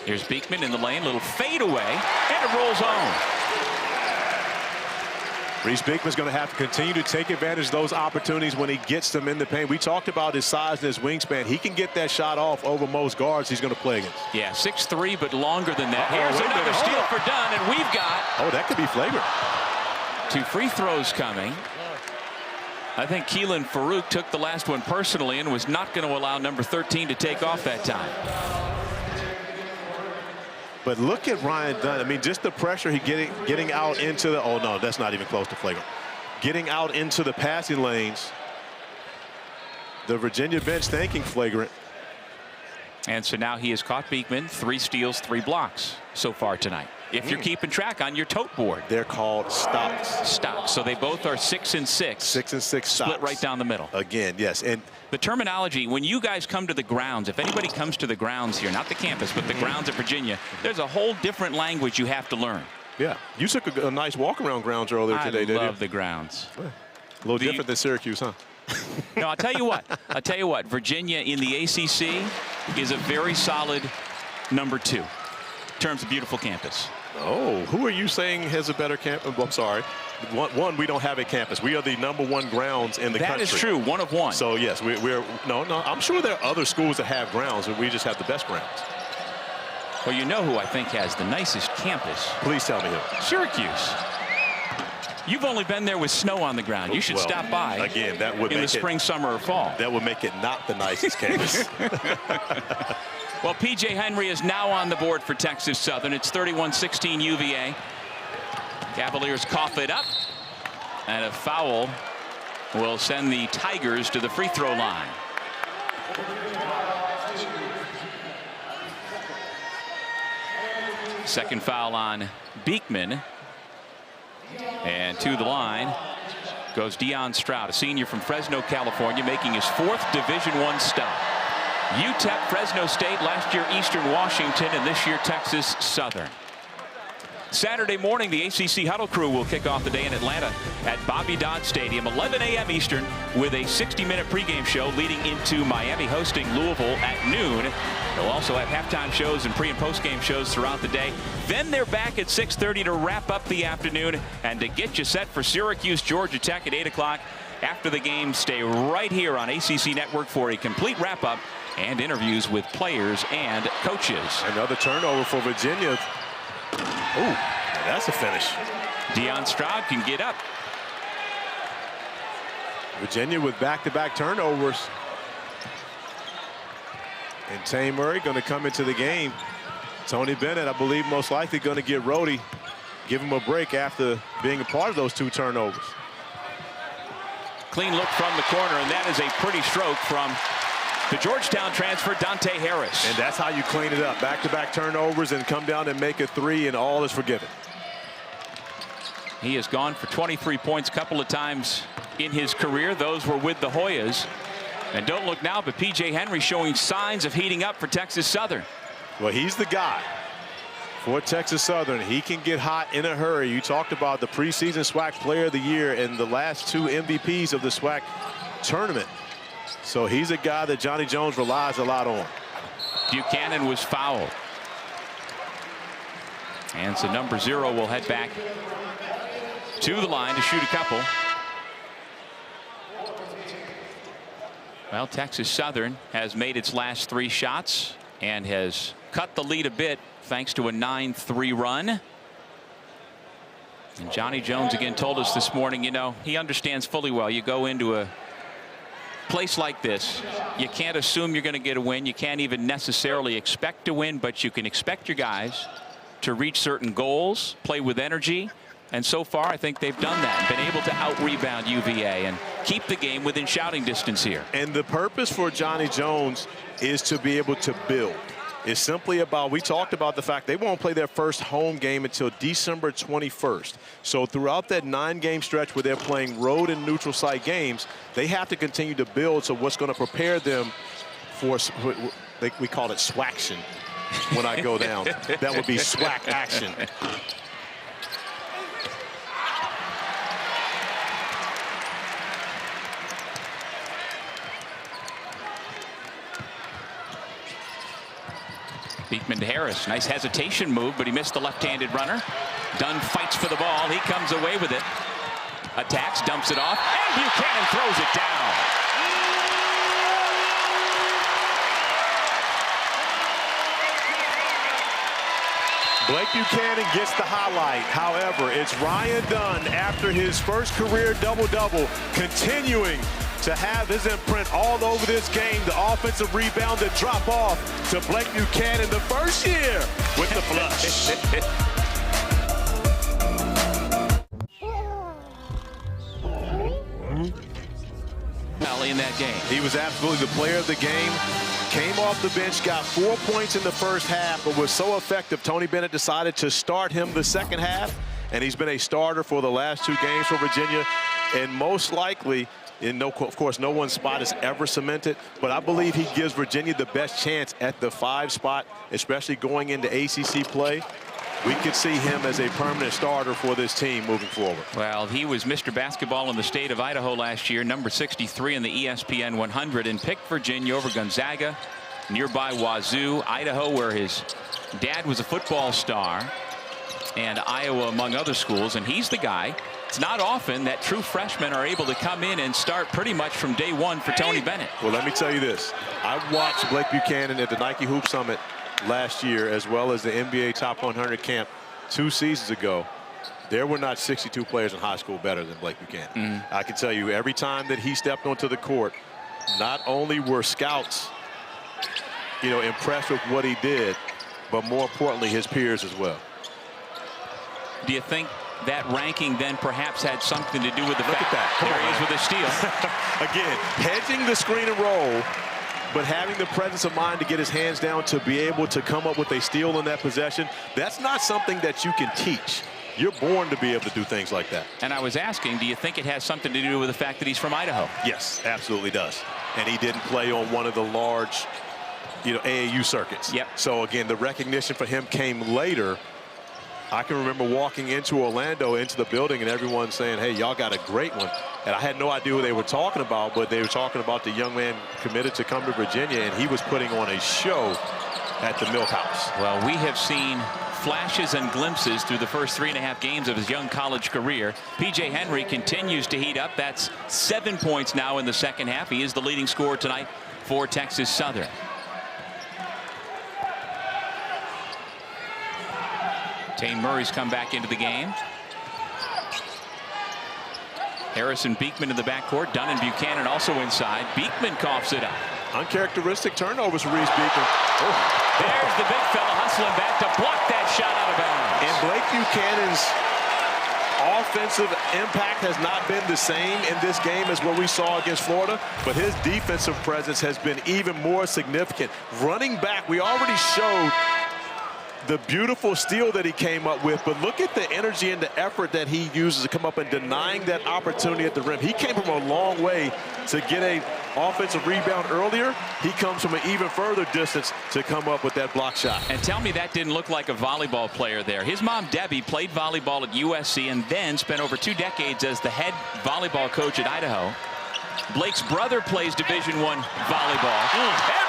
Here's Beekman in the lane, little fadeaway, and it rolls on. Reece Beekman's going to have to continue to take advantage of those opportunities when he gets them in the paint. We talked about his size and his wingspan. He can get that shot off over most guards he's going to play against. Yeah, 6'3", but longer than that. Here's another steal for Dunn, and we've got... Oh, that could be flagrant. 2 free throws coming. I think Keelan Farouk took the last one personally and was not going to allow number 13 to take off that time. But look at Ryan Dunn. I mean, just the pressure he getting out into the... Oh, no, that's not even close to flagrant. Getting out into the passing lanes. The Virginia bench thinking flagrant. And so now he has caught Beekman. 3 steals, 3 blocks so far tonight. If you're keeping track on your tote board. They're called stocks. Stocks. So they both are 6 and 6. 6 and 6 stocks. Split right down the middle. Again, yes. And the terminology, when you guys come to the grounds, if anybody comes to the grounds here, not the campus, but the grounds of Virginia, there's a whole different language you have to learn. Yeah. You took a nice walk around grounds earlier today, didn't you? I love the grounds. A little different than Syracuse, huh? No, I'll tell you what. I'll tell you what. Virginia in the ACC is a very solid number 2 in terms of beautiful campus. Oh, who are you saying has a better campus? I'm sorry. One, we don't have a campus. We are the #1 grounds in the country. That is true. 1 of 1. So, yes, we're no. I'm sure there are other schools that have grounds, but we just have the best grounds. Well, you know who I think has the nicest campus? Please tell me who. Syracuse. You've only been there with snow on the ground. You should stop by. Again, that would in make the spring, summer, or fall. That would make it not the nicest campus. Well, P.J. Henry is now on the board for Texas Southern. It's 31-16 UVA. Cavaliers cough it up. And a foul will send the Tigers to the free throw line. Second foul on Beekman. And to the line goes Deion Stroud, a senior from Fresno, California, making his 4th Division I stop. UTEP, Fresno State, last year Eastern Washington, and this year Texas Southern. Saturday morning, the ACC Huddle crew will kick off the day in Atlanta at Bobby Dodd Stadium, 11 a.m. Eastern, with a 60-minute pregame show leading into Miami hosting Louisville at noon. They'll also have halftime shows and pre- and post-game shows throughout the day. Then they're back at 6:30 to wrap up the afternoon and to get you set for Syracuse, Georgia Tech at 8 o'clock. After the game, stay right here on ACC Network for a complete wrap-up and interviews with players and coaches. Another turnover for Virginia. Oh, that's a finish. Deion Stroud can get up. Virginia with back-to-back turnovers. And Tay Murray going to come into the game. Tony Bennett, I believe, most likely going to get Rhodey, give him a break after being a part of those 2 turnovers. Clean look from the corner, and that is a pretty stroke from the Georgetown transfer, Dante Harris. And that's how you clean it up. Back-to-back turnovers and come down and make a 3, and all is forgiven. He has gone for 23 points a couple of times in his career. Those were with the Hoyas. And don't look now, but P.J. Henry showing signs of heating up for Texas Southern. Well, he's the guy for Texas Southern. He can get hot in a hurry. You talked about the preseason SWAC Player of the Year and the last 2 MVPs of the SWAC tournament. So he's a guy that Johnny Jones relies a lot on. Buchanan was fouled. And so number 0 will head back to the line to shoot a couple. Well, Texas Southern has made its last 3 shots and has cut the lead a bit thanks to a 9-3 run. And Johnny Jones again told us this morning, you know, he understands fully well. You go into a place like this, you can't assume you're going to get a win. You can't even necessarily expect to win, but you can expect your guys to reach certain goals, play with energy. And so far, I think they've done that, been able to out-rebound UVA and keep the game within shouting distance here. And the purpose for Johnny Jones is to be able to build. It's simply about, we talked about the fact they won't play their first home game until December 21st. So throughout that 9-game stretch where they're playing road and neutral site games, they have to continue to build. So what's going to prepare them for, we call it SWACtion when I go down. That would be SWAC action. Beekman to Harris. Nice hesitation move, but he missed the left-handed runner. Dunn fights for the ball. He comes away with it. Attacks, dumps it off, and Buchanan throws it down. Blake Buchanan gets the highlight. However, it's Ryan Dunn after his first career double-double, continuing to have his imprint all over this game. The offensive rebound, the drop off to Blake Buchanan, the first year with the flush. In that game, he was absolutely the player of the game. Came off the bench, got 4 points in the first half, but was so effective, Tony Bennett decided to start him the second half, and he's been a starter for the last 2 games for Virginia, and most likely, of course, no one spot is ever cemented, but I believe he gives Virginia the best chance at the 5 spot, especially going into ACC play. We could see him as a permanent starter for this team moving forward. Well, he was Mr. Basketball in the state of Idaho last year, number 63 in the ESPN 100, and picked Virginia over Gonzaga, nearby Wazoo, Idaho, where his dad was a football star, and Iowa, among other schools. And he's the guy. It's not often that true freshmen are able to come in and start pretty much from day one for Tony Bennett. Well, let me tell you this. I watched Blake Buchanan at the Nike Hoop Summit last year, as well as the NBA Top 100 camp 2 seasons ago. There were not 62 players in high school better than Blake Buchanan. I can tell you, every time that he stepped onto the court, not only were scouts, impressed with what he did, but more importantly, his peers as well. Do you think that ranking then perhaps had something to do with the fact that there he is with a steal? Again, hedging the screen and roll, but having the presence of mind to get his hands down to be able to come up with a steal in that possession, that's not something that you can teach. You're born to be able to do things like that. And I was asking, do you think it has something to do with the fact that he's from Idaho? Yes, absolutely does. And he didn't play on one of the large, AAU circuits. Yep. So again, the recognition for him came later. I can remember walking into Orlando, into the building, and everyone saying, hey, y'all got a great one. And I had no idea what they were talking about, but they were talking about the young man committed to come to Virginia, and he was putting on a show at the Milk House. Well, we have seen flashes and glimpses through the first 3.5 games of his young college career. P.J. Henry continues to heat up. That's 7 points now in the second half. He is the leading scorer tonight for Texas Southern. Tane Murray's come back into the game. Harris and Beekman in the backcourt. Dunn and Buchanan also inside. Beekman coughs it up. Uncharacteristic turnovers for Reece Beekman. Oh. There's the big fella hustling back to block that shot out of bounds. And Blake Buchanan's offensive impact has not been the same in this game as what we saw against Florida, but his defensive presence has been even more significant. Running back, we already showed the beautiful steal that he came up with, but look at the energy and the effort that he uses to come up and denying that opportunity at the rim. He came from a long way to get an offensive rebound earlier. He comes from an even further distance to come up with that block shot. And tell me that didn't look like a volleyball player there. His mom, Debbie, played volleyball at USC and then spent over 2 decades as the head volleyball coach at Idaho. Blake's brother plays Division I volleyball.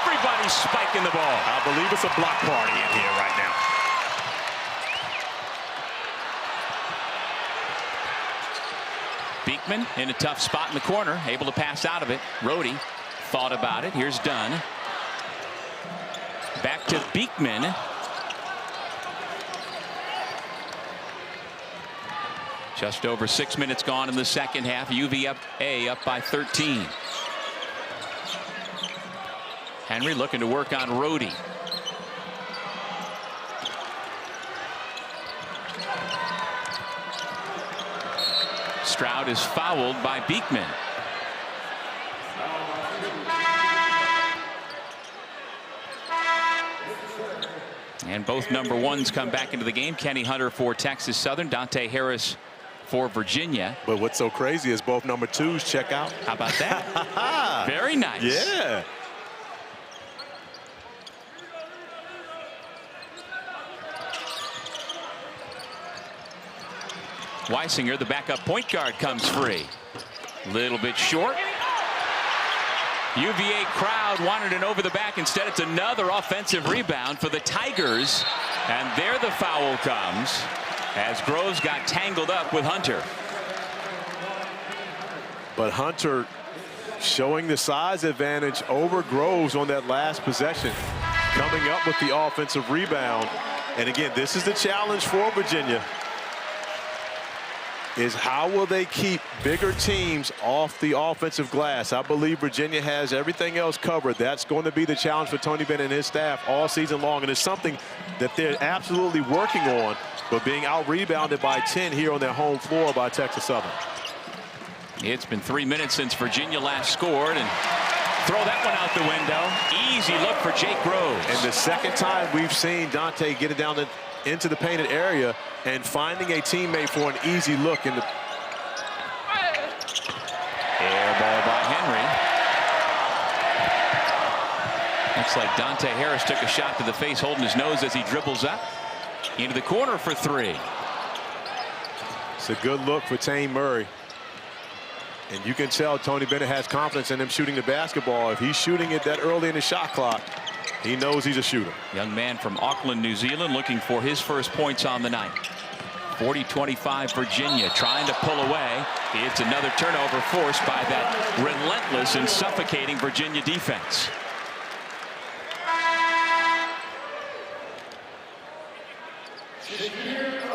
Everybody's spiking the ball. I believe it's a block party in here right now. Beekman in a tough spot in the corner, able to pass out of it. Rhodey thought about it. Here's Dunn. Back to Beekman. Just over 6 minutes gone in the second half. UVA up by 13. Henry looking to work on Rhodey. Stroud is fouled by Beekman. And both number ones come back into the game. Kenny Hunter for Texas Southern. Dante Harris for Virginia. But what's so crazy is both number twos check out. How about that? Very nice. Yeah. Weisinger, the backup point guard, comes free. Little bit short. UVA crowd wanted an over the back. Instead, it's another offensive rebound for the Tigers. And there the foul comes as Groves got tangled up with Hunter. But Hunter showing the size advantage over Groves on that last possession, coming up with the offensive rebound. And again, this is the challenge for Virginia, is how will they keep bigger teams off the offensive glass? I believe Virginia has everything else covered. That's going to be the challenge for Tony Bennett and his staff all season long, and it's something that they're absolutely working on, but being out-rebounded by 10 here on their home floor by Texas Southern. It's been 3 minutes since Virginia last scored, and throw that one out the window. Easy look for Jake Groves. And the second time we've seen Dante get it down into the painted area and finding a teammate for an easy look in the air ball by Henry. Looks like Dante Harris took a shot to the face, holding his nose as he dribbles up into the corner for 3. It's a good look for Tane Murray. And you can tell Tony Bennett has confidence in him shooting the basketball. If he's shooting it that early in the shot clock, he knows he's a shooter. Young man from Auckland, New Zealand, looking for his first points on the night. 40-25 Virginia trying to pull away. It's another turnover forced by that relentless and suffocating Virginia defense.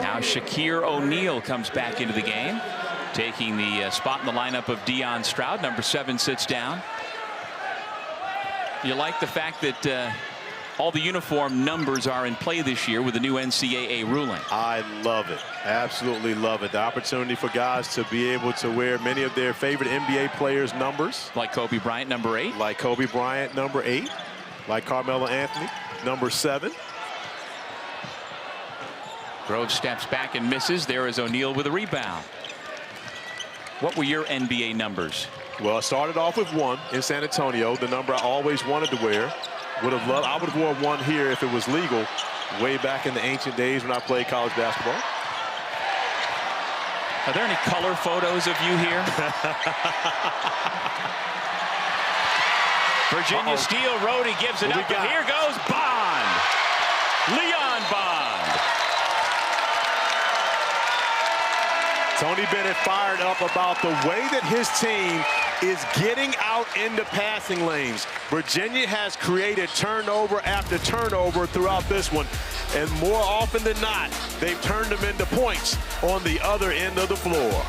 Now Shakir O'Neal comes back into the game, taking the spot in the lineup of Deion Stroud. Number 7 sits down. You like the fact that all the uniform numbers are in play this year with the new NCAA ruling. I love it. Absolutely love it. The opportunity for guys to be able to wear many of their favorite NBA players' numbers. Like Kobe Bryant, number 8. Like Kobe Bryant, number 8. Like Carmelo Anthony, number 7. Grove steps back and misses. There is O'Neal with a rebound. What were your NBA numbers? Well, I started off with 1 in San Antonio, the number I always wanted to wear. I would have worn 1 here if it was legal, way back in the ancient days when I played college basketball. Are there any color photos of you here? Virginia steal. Rhodey gives it up, and here goes Bond. Leon Bond. Tony Bennett fired up about the way that his team is getting out into passing lanes. Virginia has created turnover after turnover throughout this one. And more often than not, they've turned them into points on the other end of the floor.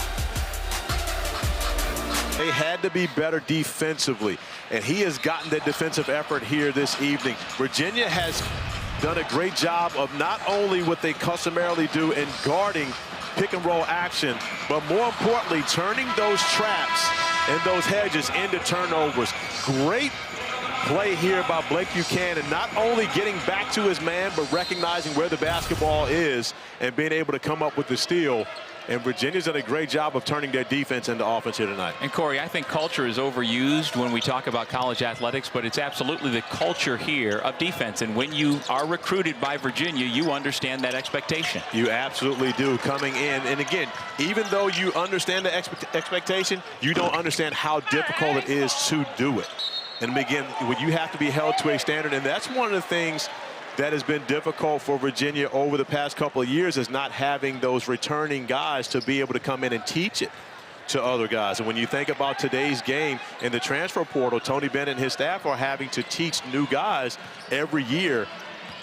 They had to be better defensively, and he has gotten that defensive effort here this evening. Virginia has done a great job of not only what they customarily do in guarding pick and roll action, but more importantly, turning those traps and those hedges into turnovers. Great play here by Blake Buchanan, not only getting back to his man, but recognizing where the basketball is and being able to come up with the steal. And Virginia's done a great job of turning their defense into offense here tonight. And Corey, I think culture is overused when we talk about college athletics, but it's absolutely the culture here of defense. And when you are recruited by Virginia, you understand that expectation. You absolutely do, coming in. And again, even though you understand the expectation, you don't understand how difficult it is to do it. And again, you have to be held to a standard, and that's one of the things that has been difficult for Virginia over the past couple of years, is not having those returning guys to be able to come in and teach it to other guys. And when you think about today's game in the transfer portal, Tony Bennett and his staff are having to teach new guys every year.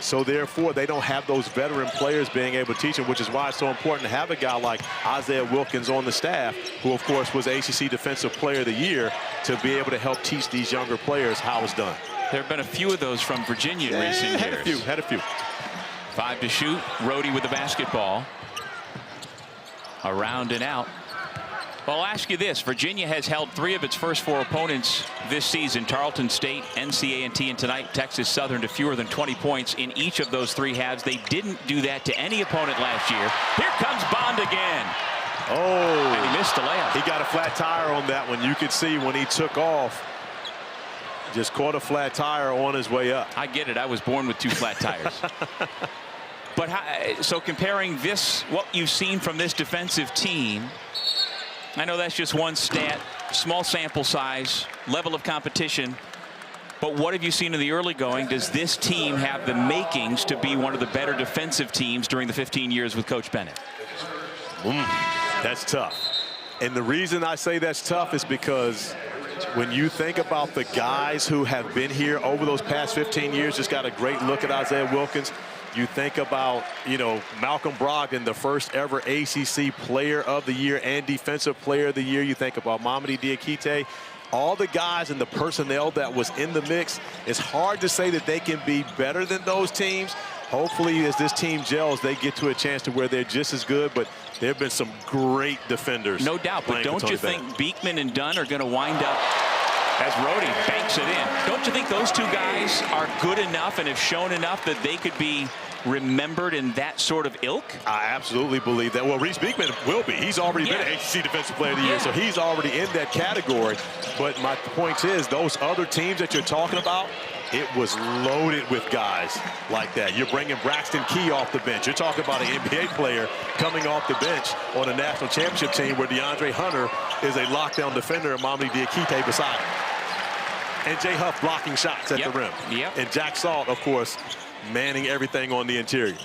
So therefore, they don't have those veteran players being able to teach them, which is why it's so important to have a guy like Isaiah Wilkins on the staff, who of course was ACC Defensive Player of the Year, to be able to help teach these younger players how it's done. There have been a few of those from Virginia in recent years. Had a few. 5 to shoot. Rhodey with the basketball. Around and out. Well, I'll ask you this. Virginia has held 3 of its first 4 opponents this season. Tarleton State, NCA&T, and tonight Texas Southern, to fewer than 20 points in each of those 3 halves. They didn't do that to any opponent last year. Here comes Bond again. Oh. And he missed the layup. He got a flat tire on that one. You could see when he took off, just caught a flat tire on his way up. I get it. I was born with 2 flat tires. But so comparing this, what you've seen from this defensive team, I know that's just one stat, small sample size, level of competition. But what have you seen in the early going? Does this team have the makings to be one of the better defensive teams during the 15 years with Coach Bennett? That's tough. And the reason I say that's tough is because when you think about the guys who have been here over those past 15 years, just got a great look at Isaiah Wilkins. You think about, Malcolm Brogdon, the first ever ACC Player of the Year and Defensive Player of the Year. You think about Mamadi Diakite. All the guys and the personnel that was in the mix. It's hard to say that they can be better than those teams. Hopefully, as this team gels, they get to a chance to where they're just as good. But there have been some great defenders. No doubt. But don't you think Beekman and Dunn are going to wind up as Rhodey banks it in? Don't you think those 2 guys are good enough and have shown enough that they could be remembered in that sort of ilk? I absolutely believe that. Well, Reece Beekman will be. He's already been an ACC Defensive Player of the Year, so he's already in that category. But my point is, those other teams that you're talking about, it was loaded with guys like that. You're bringing Braxton Key off the bench. You're talking about an NBA player coming off the bench on a national championship team where DeAndre Hunter is a lockdown defender and Mamadi Diakite beside him. And Jay Huff blocking shots at the rim. And Jack Salt, of course, manning everything on the interior.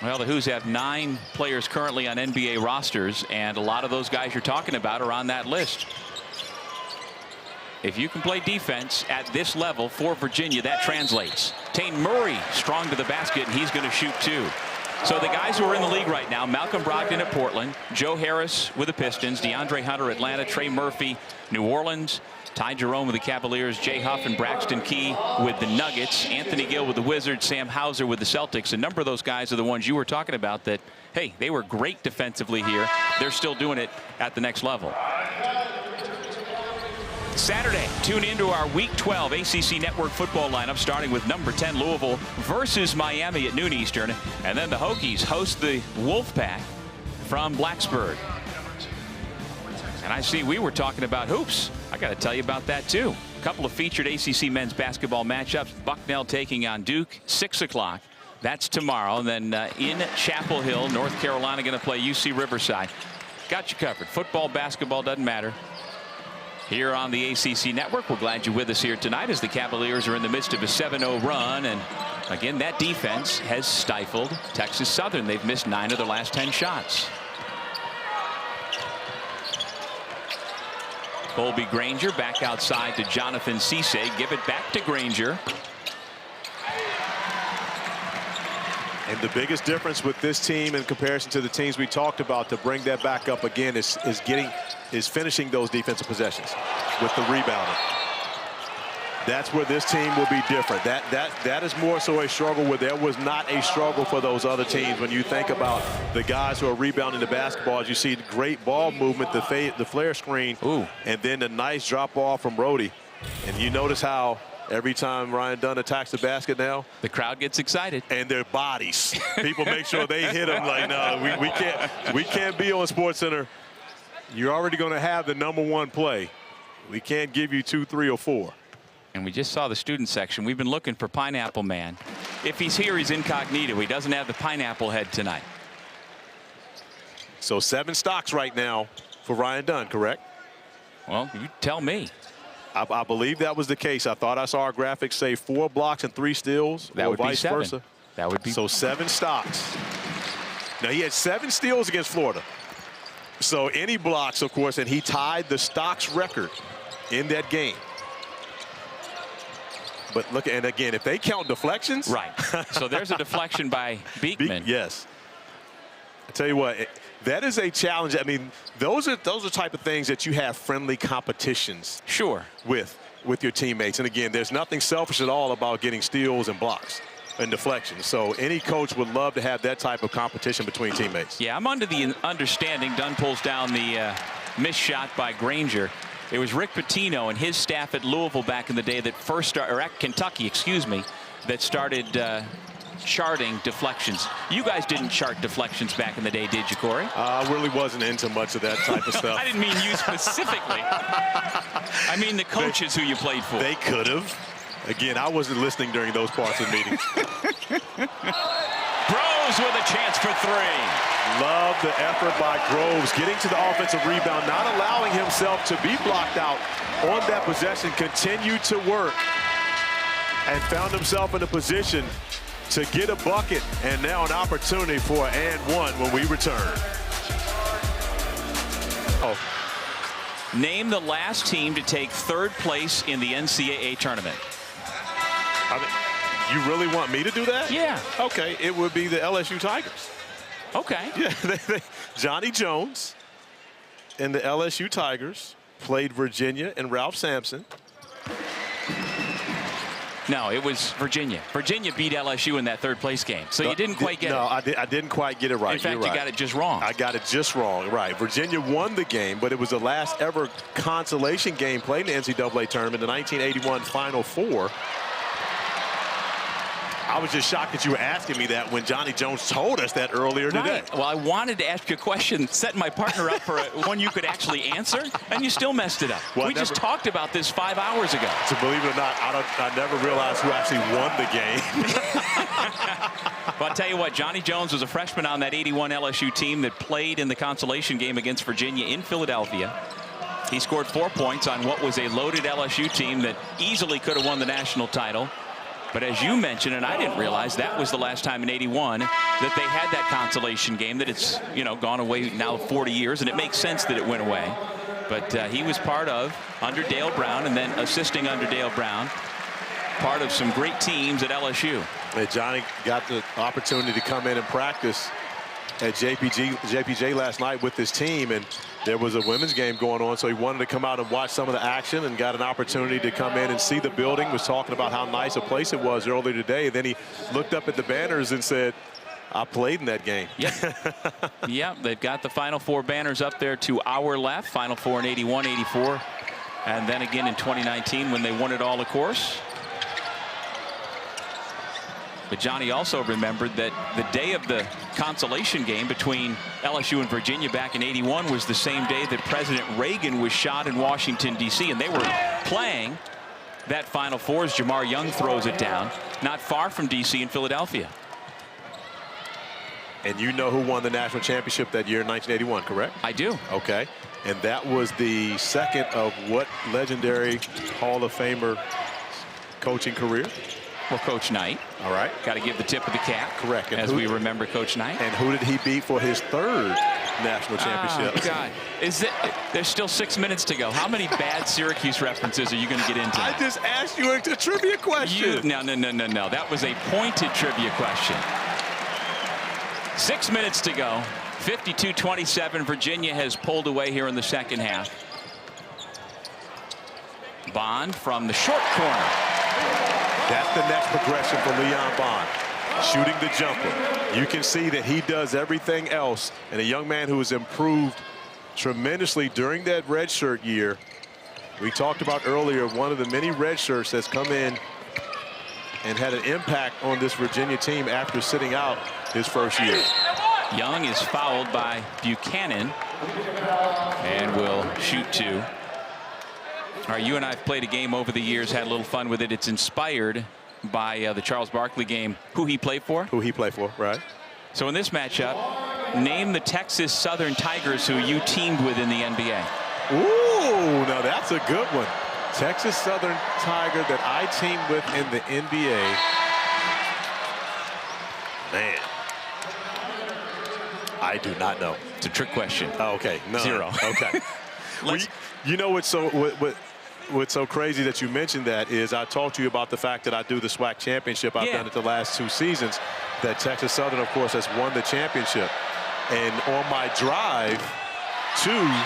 Well, the Hoos have 9 players currently on NBA rosters, and a lot of those guys you're talking about are on that list. If you can play defense at this level for Virginia, that translates. Tane Murray strong to the basket, and he's going to shoot 2. So the guys who are in the league right now, Malcolm Brogdon at Portland, Joe Harris with the Pistons, DeAndre Hunter Atlanta, Trey Murphy New Orleans, Ty Jerome with the Cavaliers, Jay Huff and Braxton Key with the Nuggets, Anthony Gill with the Wizards, Sam Hauser with the Celtics. A number of those guys are the ones you were talking about that, hey, they were great defensively here. They're still doing it at the next level. Saturday, tune into our Week 12 ACC Network football lineup, starting with number 10 Louisville versus Miami at noon Eastern. And then the Hokies host the Wolfpack from Blacksburg. And I see we were talking about hoops. I got to tell you about that, too. A couple of featured ACC men's basketball matchups. Bucknell taking on Duke, 6 o'clock. That's tomorrow. And then in Chapel Hill, North Carolina going to play UC Riverside. Got you covered. Football, basketball, doesn't matter. Here on the ACC Network, we're glad you're with us here tonight as the Cavaliers are in the midst of a 7-0 run. And again, that defense has stifled Texas Southern. They've missed 9 of their last 10 shots. Colby Granger back outside to Jonathan Cisse. Give it back to Granger. And the biggest difference with this team in comparison to the teams we talked about to bring that back up again is finishing those defensive possessions with the rebounding. That's where this team will be different. That is more so a struggle where there was not a struggle for those other teams. When you think about the guys who are rebounding the basketball, as you see the great ball movement, the flare screen, and then the nice drop off from Rhodey. And you notice how every time Ryan Dunn attacks the basket now, the crowd gets excited. And their bodies. People make sure they hit them like, no, we can't be on SportsCenter. You're already going to have the #1 play. We can't give you 2, 3, or 4. And we just saw the student section. We've been looking for Pineapple Man. If he's here, he's incognito. He doesn't have the pineapple head tonight. So 7 stocks right now for Ryan Dunn, correct? Well, you tell me. I believe that was the case. I thought I saw our graphics say 4 blocks and 3 steals, that or would vice be 7. versa. That would be so 7 stocks. Now he had 7 steals against Florida. So any blocks, of course, and he tied the stocks record in that game. But look, and again, if they count deflections, right? So there's a deflection by Beekman. Yes. I tell you what, that is a challenge. I mean, those are type of things that you have friendly competitions. Sure. With your teammates. And again, there's nothing selfish at all about getting steals and blocks and deflections. So any coach would love to have that type of competition between teammates. Yeah, I'm under the understanding Dunn pulls down the missed shot by Granger. It was Rick Pitino and his staff at Louisville back in the day that or at Kentucky, excuse me, that started charting deflections. You guys didn't chart deflections back in the day, did you, Corey? I really wasn't into much of that type of stuff. I didn't mean you specifically. I mean the coaches who you played for. They could have. Again, I wasn't listening during those parts of the meeting. Groves with a chance for 3. Love the effort by Groves, getting to the offensive rebound, not allowing himself to be blocked out on that possession, continued to work, and found himself in a position to get a bucket, and now an opportunity for an and 1 when we return. Oh. Name the last team to take 3rd place in the NCAA tournament. I mean, you really want me to do that? Yeah. Okay, it would be the LSU Tigers. Okay. Yeah, Johnny Jones and the LSU Tigers played Virginia and Ralph Sampson. No, it was Virginia. Virginia beat LSU in that 3rd place game. So you didn't quite get it. No, I didn't quite get it right. In fact, you got it just wrong. I got it just wrong. Right. Virginia won the game, but it was the last ever consolation game played in the NCAA tournament, the 1981 Final Four. I was just shocked that you were asking me that when Johnny Jones told us that earlier today. Well, I wanted to ask you a question, setting my partner up for one you could actually answer, and you still messed it up. Well, we just talked about this 5 hours ago. To believe it or not, I never realized who actually won the game. Well, I'll tell you what, Johnny Jones was a freshman on that 81 LSU team that played in the consolation game against Virginia in Philadelphia. He scored 4 points on what was a loaded LSU team that easily could have won the national title. But as you mentioned, and I didn't realize, that was the last time in 81 that they had that consolation game, that it's, gone away now 40 years, and it makes sense that it went away. But he was part of, under Dale Brown, and then assisting under Dale Brown, part of some great teams at LSU. Hey, Johnny got the opportunity to come in and practice at JPJ last night with his team, and there was a women's game going on, so he wanted to come out and watch some of the action and got an opportunity to come in and see the building. Was talking about how nice a place it was earlier today. Then he looked up at the banners and said, I played in that game. Yep. Yep, they've got the Final Four banners up there to our left. Final Four in 81, 84. And then again in 2019 when they won it all, of course. But Johnny also remembered that the day of the consolation game between LSU and Virginia back in '81 was the same day that President Reagan was shot in Washington, D.C. And they were playing that Final Four as Jamar Young throws it down, not far from D.C. in Philadelphia. And you know who won the national championship that year in 1981, correct? I do. Okay. And that was the second of what legendary Hall of Famer coaching career? Well, Coach Knight. All right. Got to give the tip of the cap. Correct. And as we remember Coach Knight. And who did he beat for his third national championship? Oh, God. There's still 6 minutes to go. How many bad Syracuse references are you going to get into? I just asked you a trivia question. No. That was a pointed trivia question. 6 minutes to go. 52-27. Virginia has pulled away here in the second half. Bond from the short corner. That's the next progression for Leon Bond. Shooting the jumper. You can see that he does everything else. And a young man who has improved tremendously during that redshirt year. We talked about earlier one of the many redshirts that's come in and had an impact on this Virginia team after sitting out his first year. Young is fouled by Buchanan and will shoot two. All right, you and I have played a game over the years, had a little fun with it. It's inspired by the Charles Barkley game. Who he played for? Who he played for, right. So in this matchup, name the Texas Southern Tigers who you teamed with in the NBA. Ooh, now that's a good one. Texas Southern Tiger that I teamed with in the NBA. Man. I do not know. It's a trick question. Oh, okay. No. Zero. Okay. You know what's so crazy that you mentioned that is I talked to you about the fact that I do the SWAC championship. I've done it the last 2 seasons. That Texas Southern, of course, has won the championship. And on my drive to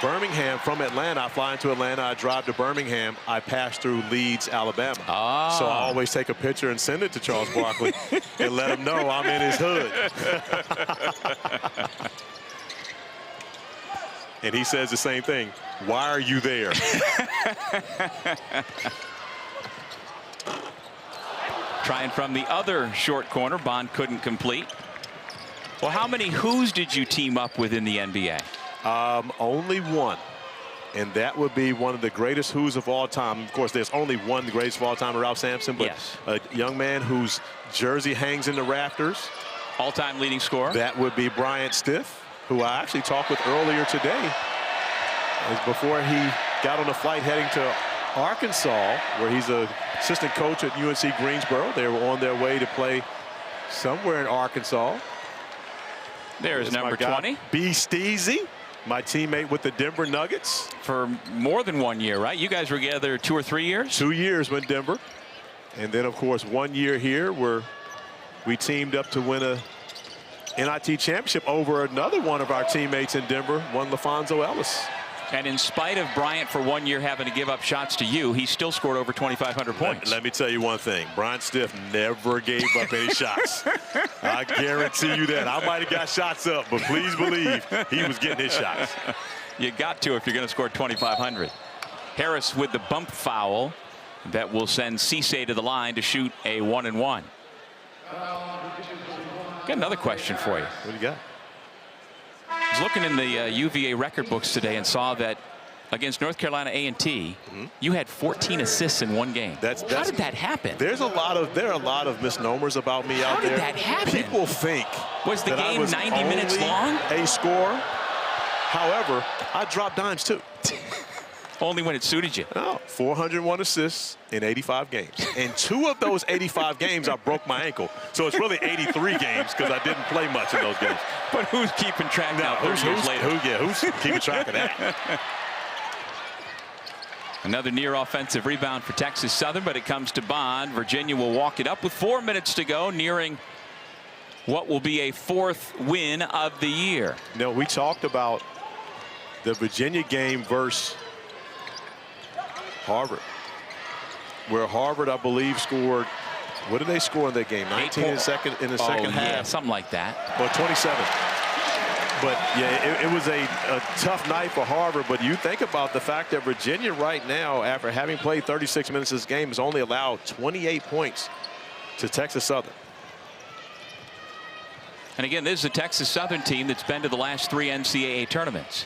Birmingham from Atlanta, I fly into Atlanta, I drive to Birmingham, I pass through Leeds, Alabama. Oh. So I always take a picture and send it to Charles Barkley and let him know I'm in his hood. And he says the same thing. Why are you there? Trying from the other short corner. Bond couldn't complete. Well, how many who's did you team up with in the NBA? Only one. And that would be one of the greatest who's of all time. Of course, there's only one greatest of all time, Ralph Sampson. But yes. A young man whose jersey hangs in the rafters. All-time leading scorer. That would be Bryant Stiff, who I actually talked with earlier today. Before he got on a flight heading to Arkansas, where he's an assistant coach at UNC Greensboro. They were on their way to play somewhere in Arkansas. There's number 20. B. Steezy, my teammate with the Denver Nuggets. For more than 1 year, right? You guys were together 2 or 3 years? 2 years with Denver. And then, of course, 1 year here where we teamed up to win a NIT championship over another one of our teammates in Denver, one LaFonso Ellis. And in spite of Bryant for 1 year having to give up shots to you, he still scored over 2,500 points. Let me tell you one thing. Bryant Stiff never gave up any shots. I guarantee you that. I might have got shots up, but please believe he was getting his shots. You got to if you're going to score 2,500. Harris with the bump foul that will send Cisse to the line to shoot a 1-and-1. Got another question for you. What do you got? I was looking in the UVA record books today and saw that against North Carolina A&T, you had 14 assists in one game. How did that happen? There are a lot of misnomers about me out there. How did that happen? People think was the game 90 minutes only long? A scorer. However, I dropped dimes too. Only when it suited you. Oh, 401 assists in 85 games. In 2 of those 85 games, I broke my ankle. So it's really 83 games because I didn't play much in those games. But who's keeping track now? Who's keeping track of that? Another near offensive rebound for Texas Southern, but it comes to Bond. Virginia will walk it up with 4 minutes to go, nearing what will be a 4th win of the year. Now, we talked about the Virginia game versus Harvard, where Harvard, I believe, scored. What did they score in that game? 19 in the second half. Yeah, something like that. Or 27. But, yeah, it was a tough night for Harvard. But you think about the fact that Virginia right now, after having played 36 minutes this game, has only allowed 28 points to Texas Southern. And again, this is a Texas Southern team that's been to the last 3 NCAA tournaments.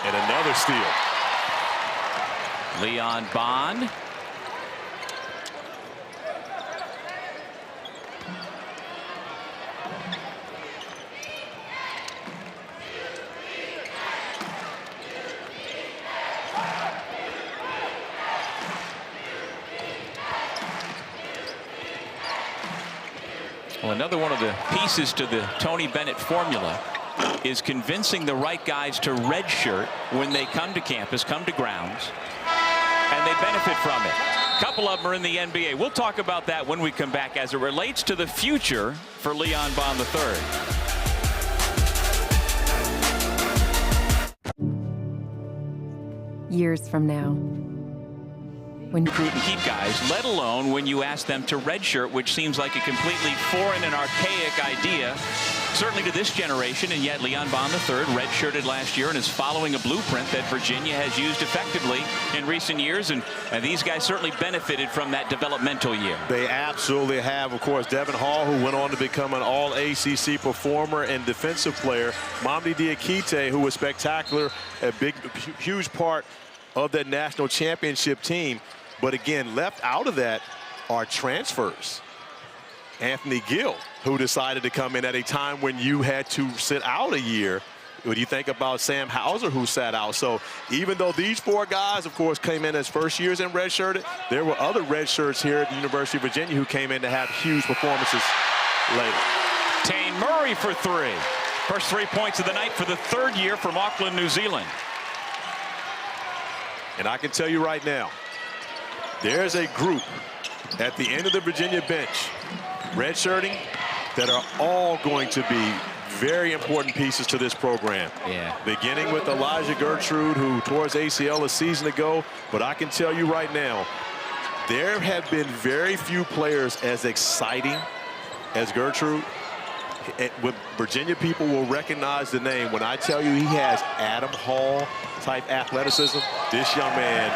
And another steal. Leon Bond. Well, another one of the pieces to the Tony Bennett formula is convincing the right guys to redshirt when they come to campus, come to grounds, and they benefit from it. A couple of them are in the NBA. We'll talk about that when we come back as it relates to the future for Leon Bond III. Years from now, when recruit and keep guys, let alone when you ask them to redshirt, which seems like a completely foreign and archaic idea, certainly to this generation. And yet Leon Bond III redshirted last year and is following a blueprint that Virginia has used effectively in recent years. And these guys certainly benefited from that developmental year. They absolutely have. Of course, Devin Hall, who went on to become an all-ACC performer and defensive player. Mamdi Diakite, who was spectacular, a huge part of that national championship team. But again, left out of that are transfers. Anthony Gill, who decided to come in at a time when you had to sit out a year. When you think about Sam Hauser, who sat out. So even though these 4 guys, of course, came in as first years and redshirted, there were other redshirts here at the University of Virginia who came in to have huge performances later. Tane Murray for 3. First 3 points of the night for the 3rd year from Auckland, New Zealand. And I can tell you right now, there's a group at the end of the Virginia bench, redshirting, that are all going to be very important pieces to this program. Yeah. Beginning with Elijah Gertrude, who tore his ACL a season ago. But I can tell you right now, there have been very few players as exciting as Gertrude. When Virginia people will recognize the name, when I tell you he has Adam Hall type athleticism, this young man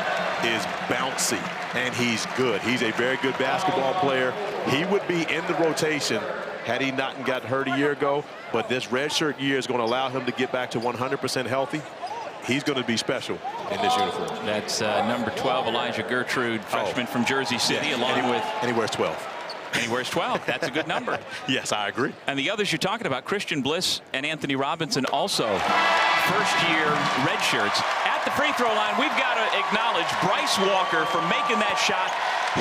is bouncy and he's good. He's a very good basketball player. He would be in the rotation had he not gotten hurt a year ago, but this redshirt year is going to allow him to get back to 100% healthy. He's going to be special in this uniform. That's number 12, Elijah Gertrude, freshman from Jersey City, along with... And he wears 12. And he wears 12. That's a good number. Yes, I agree. And the others you're talking about, Christian Bliss and Anthony Robinson, also first-year red shirts. At the free throw line, we've got to acknowledge Bryce Walker for making that shot.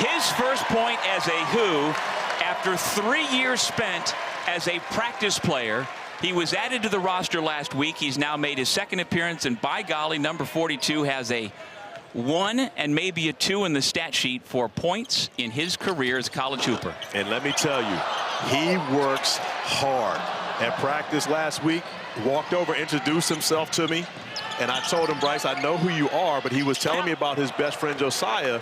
His first point as a Who after 3 years spent as a practice player. He was added to the roster last week. He's now made his 2nd appearance, and by golly, number 42 has a 1 and maybe a 2 in the stat sheet for points in his career as a college hooper. And let me tell you, he works hard. At practice last week, walked over, introduced himself to me, and I told him, Bryce, I know who you are, but he was telling me about his best friend Josiah,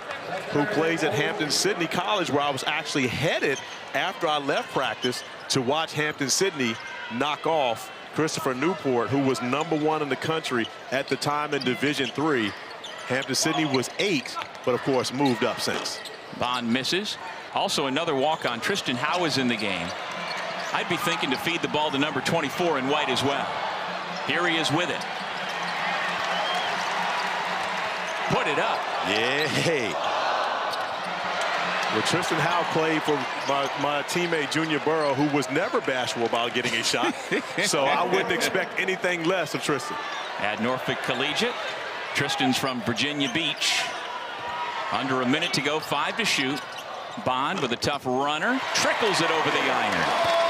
who plays at Hampton-Sydney College, where I was actually headed after I left practice to watch Hampton-Sydney knock off Christopher Newport, who was #1 in the country at the time in Division III. Hampton-Sydney was 8, but of course moved up since. Bond misses. Also another walk-on. Tristan Howe is in the game. I'd be thinking to feed the ball to number 24 in white as well. Here he is with it. Put it up. Yeah. Well, Tristan Howe played for my teammate Junior Burrow, who was never bashful about getting a shot. So I wouldn't expect anything less of Tristan. At Norfolk Collegiate, Tristan's from Virginia Beach. Under a minute to go, 5 to shoot. Bond with a tough runner, trickles it over the iron.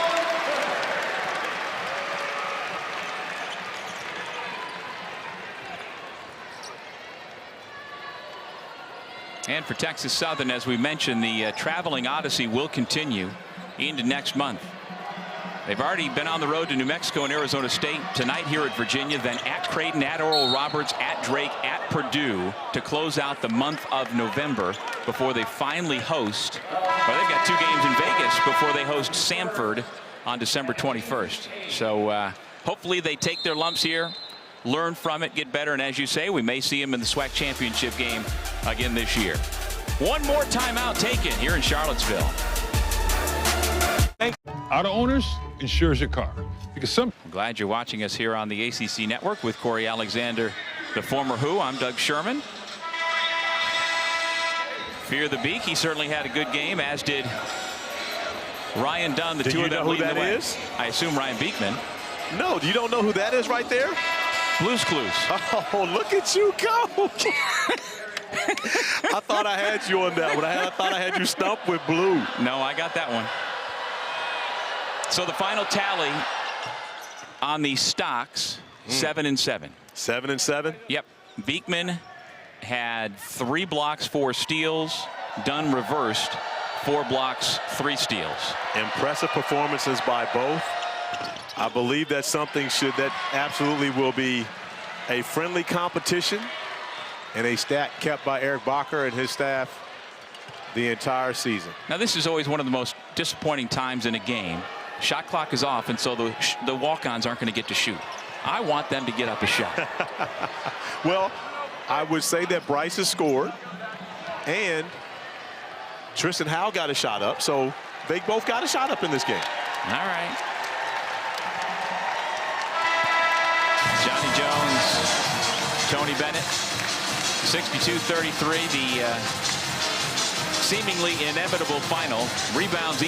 And for Texas Southern, as we mentioned, the traveling odyssey will continue into next month. They've already been on the road to New Mexico and Arizona State, tonight here at Virginia, then at Creighton, at Oral Roberts, at Drake, at Purdue to close out the month of November before they finally host, well, they've got 2 games in Vegas before they host Samford on December 21st. So hopefully they take their lumps here, learn from it, get better, and as you say, we may see them in the SWAC championship game again this year. One more timeout taken here in Charlottesville. Auto Owners insures your car. Because some. I'm glad you're watching us here on the ACC Network with Corey Alexander, the former Who. I'm Doug Sherman. Fear the Beak. He certainly had a good game, as did Ryan Dunn. The two of them leading the way. I assume Ryan Beekman. No, you don't know who that is right there? Blue's Clues. Oh, look at you go. I thought I had you on that one. I thought I had you stumped with Blue. No, I got that one. So the final tally on the stocks, 7-7. 7-7? Yep. Beekman had 3 blocks, 4 steals. Dunn reversed, 4 blocks, 3 steals. Impressive performances by both. I believe that's something that absolutely will be a friendly competition and a stat kept by Eric Bacher and his staff the entire season. Now, this is always one of the most disappointing times in a game. Shot clock is off, and so the walk-ons aren't going to get to shoot. I want them to get up a shot. Well, I would say that Bryce has scored, and Tristan Howell got a shot up, so they both got a shot up in this game. All right. Johnny Jones, Tony Bennett, 62-33, the seemingly inevitable final. Rebounds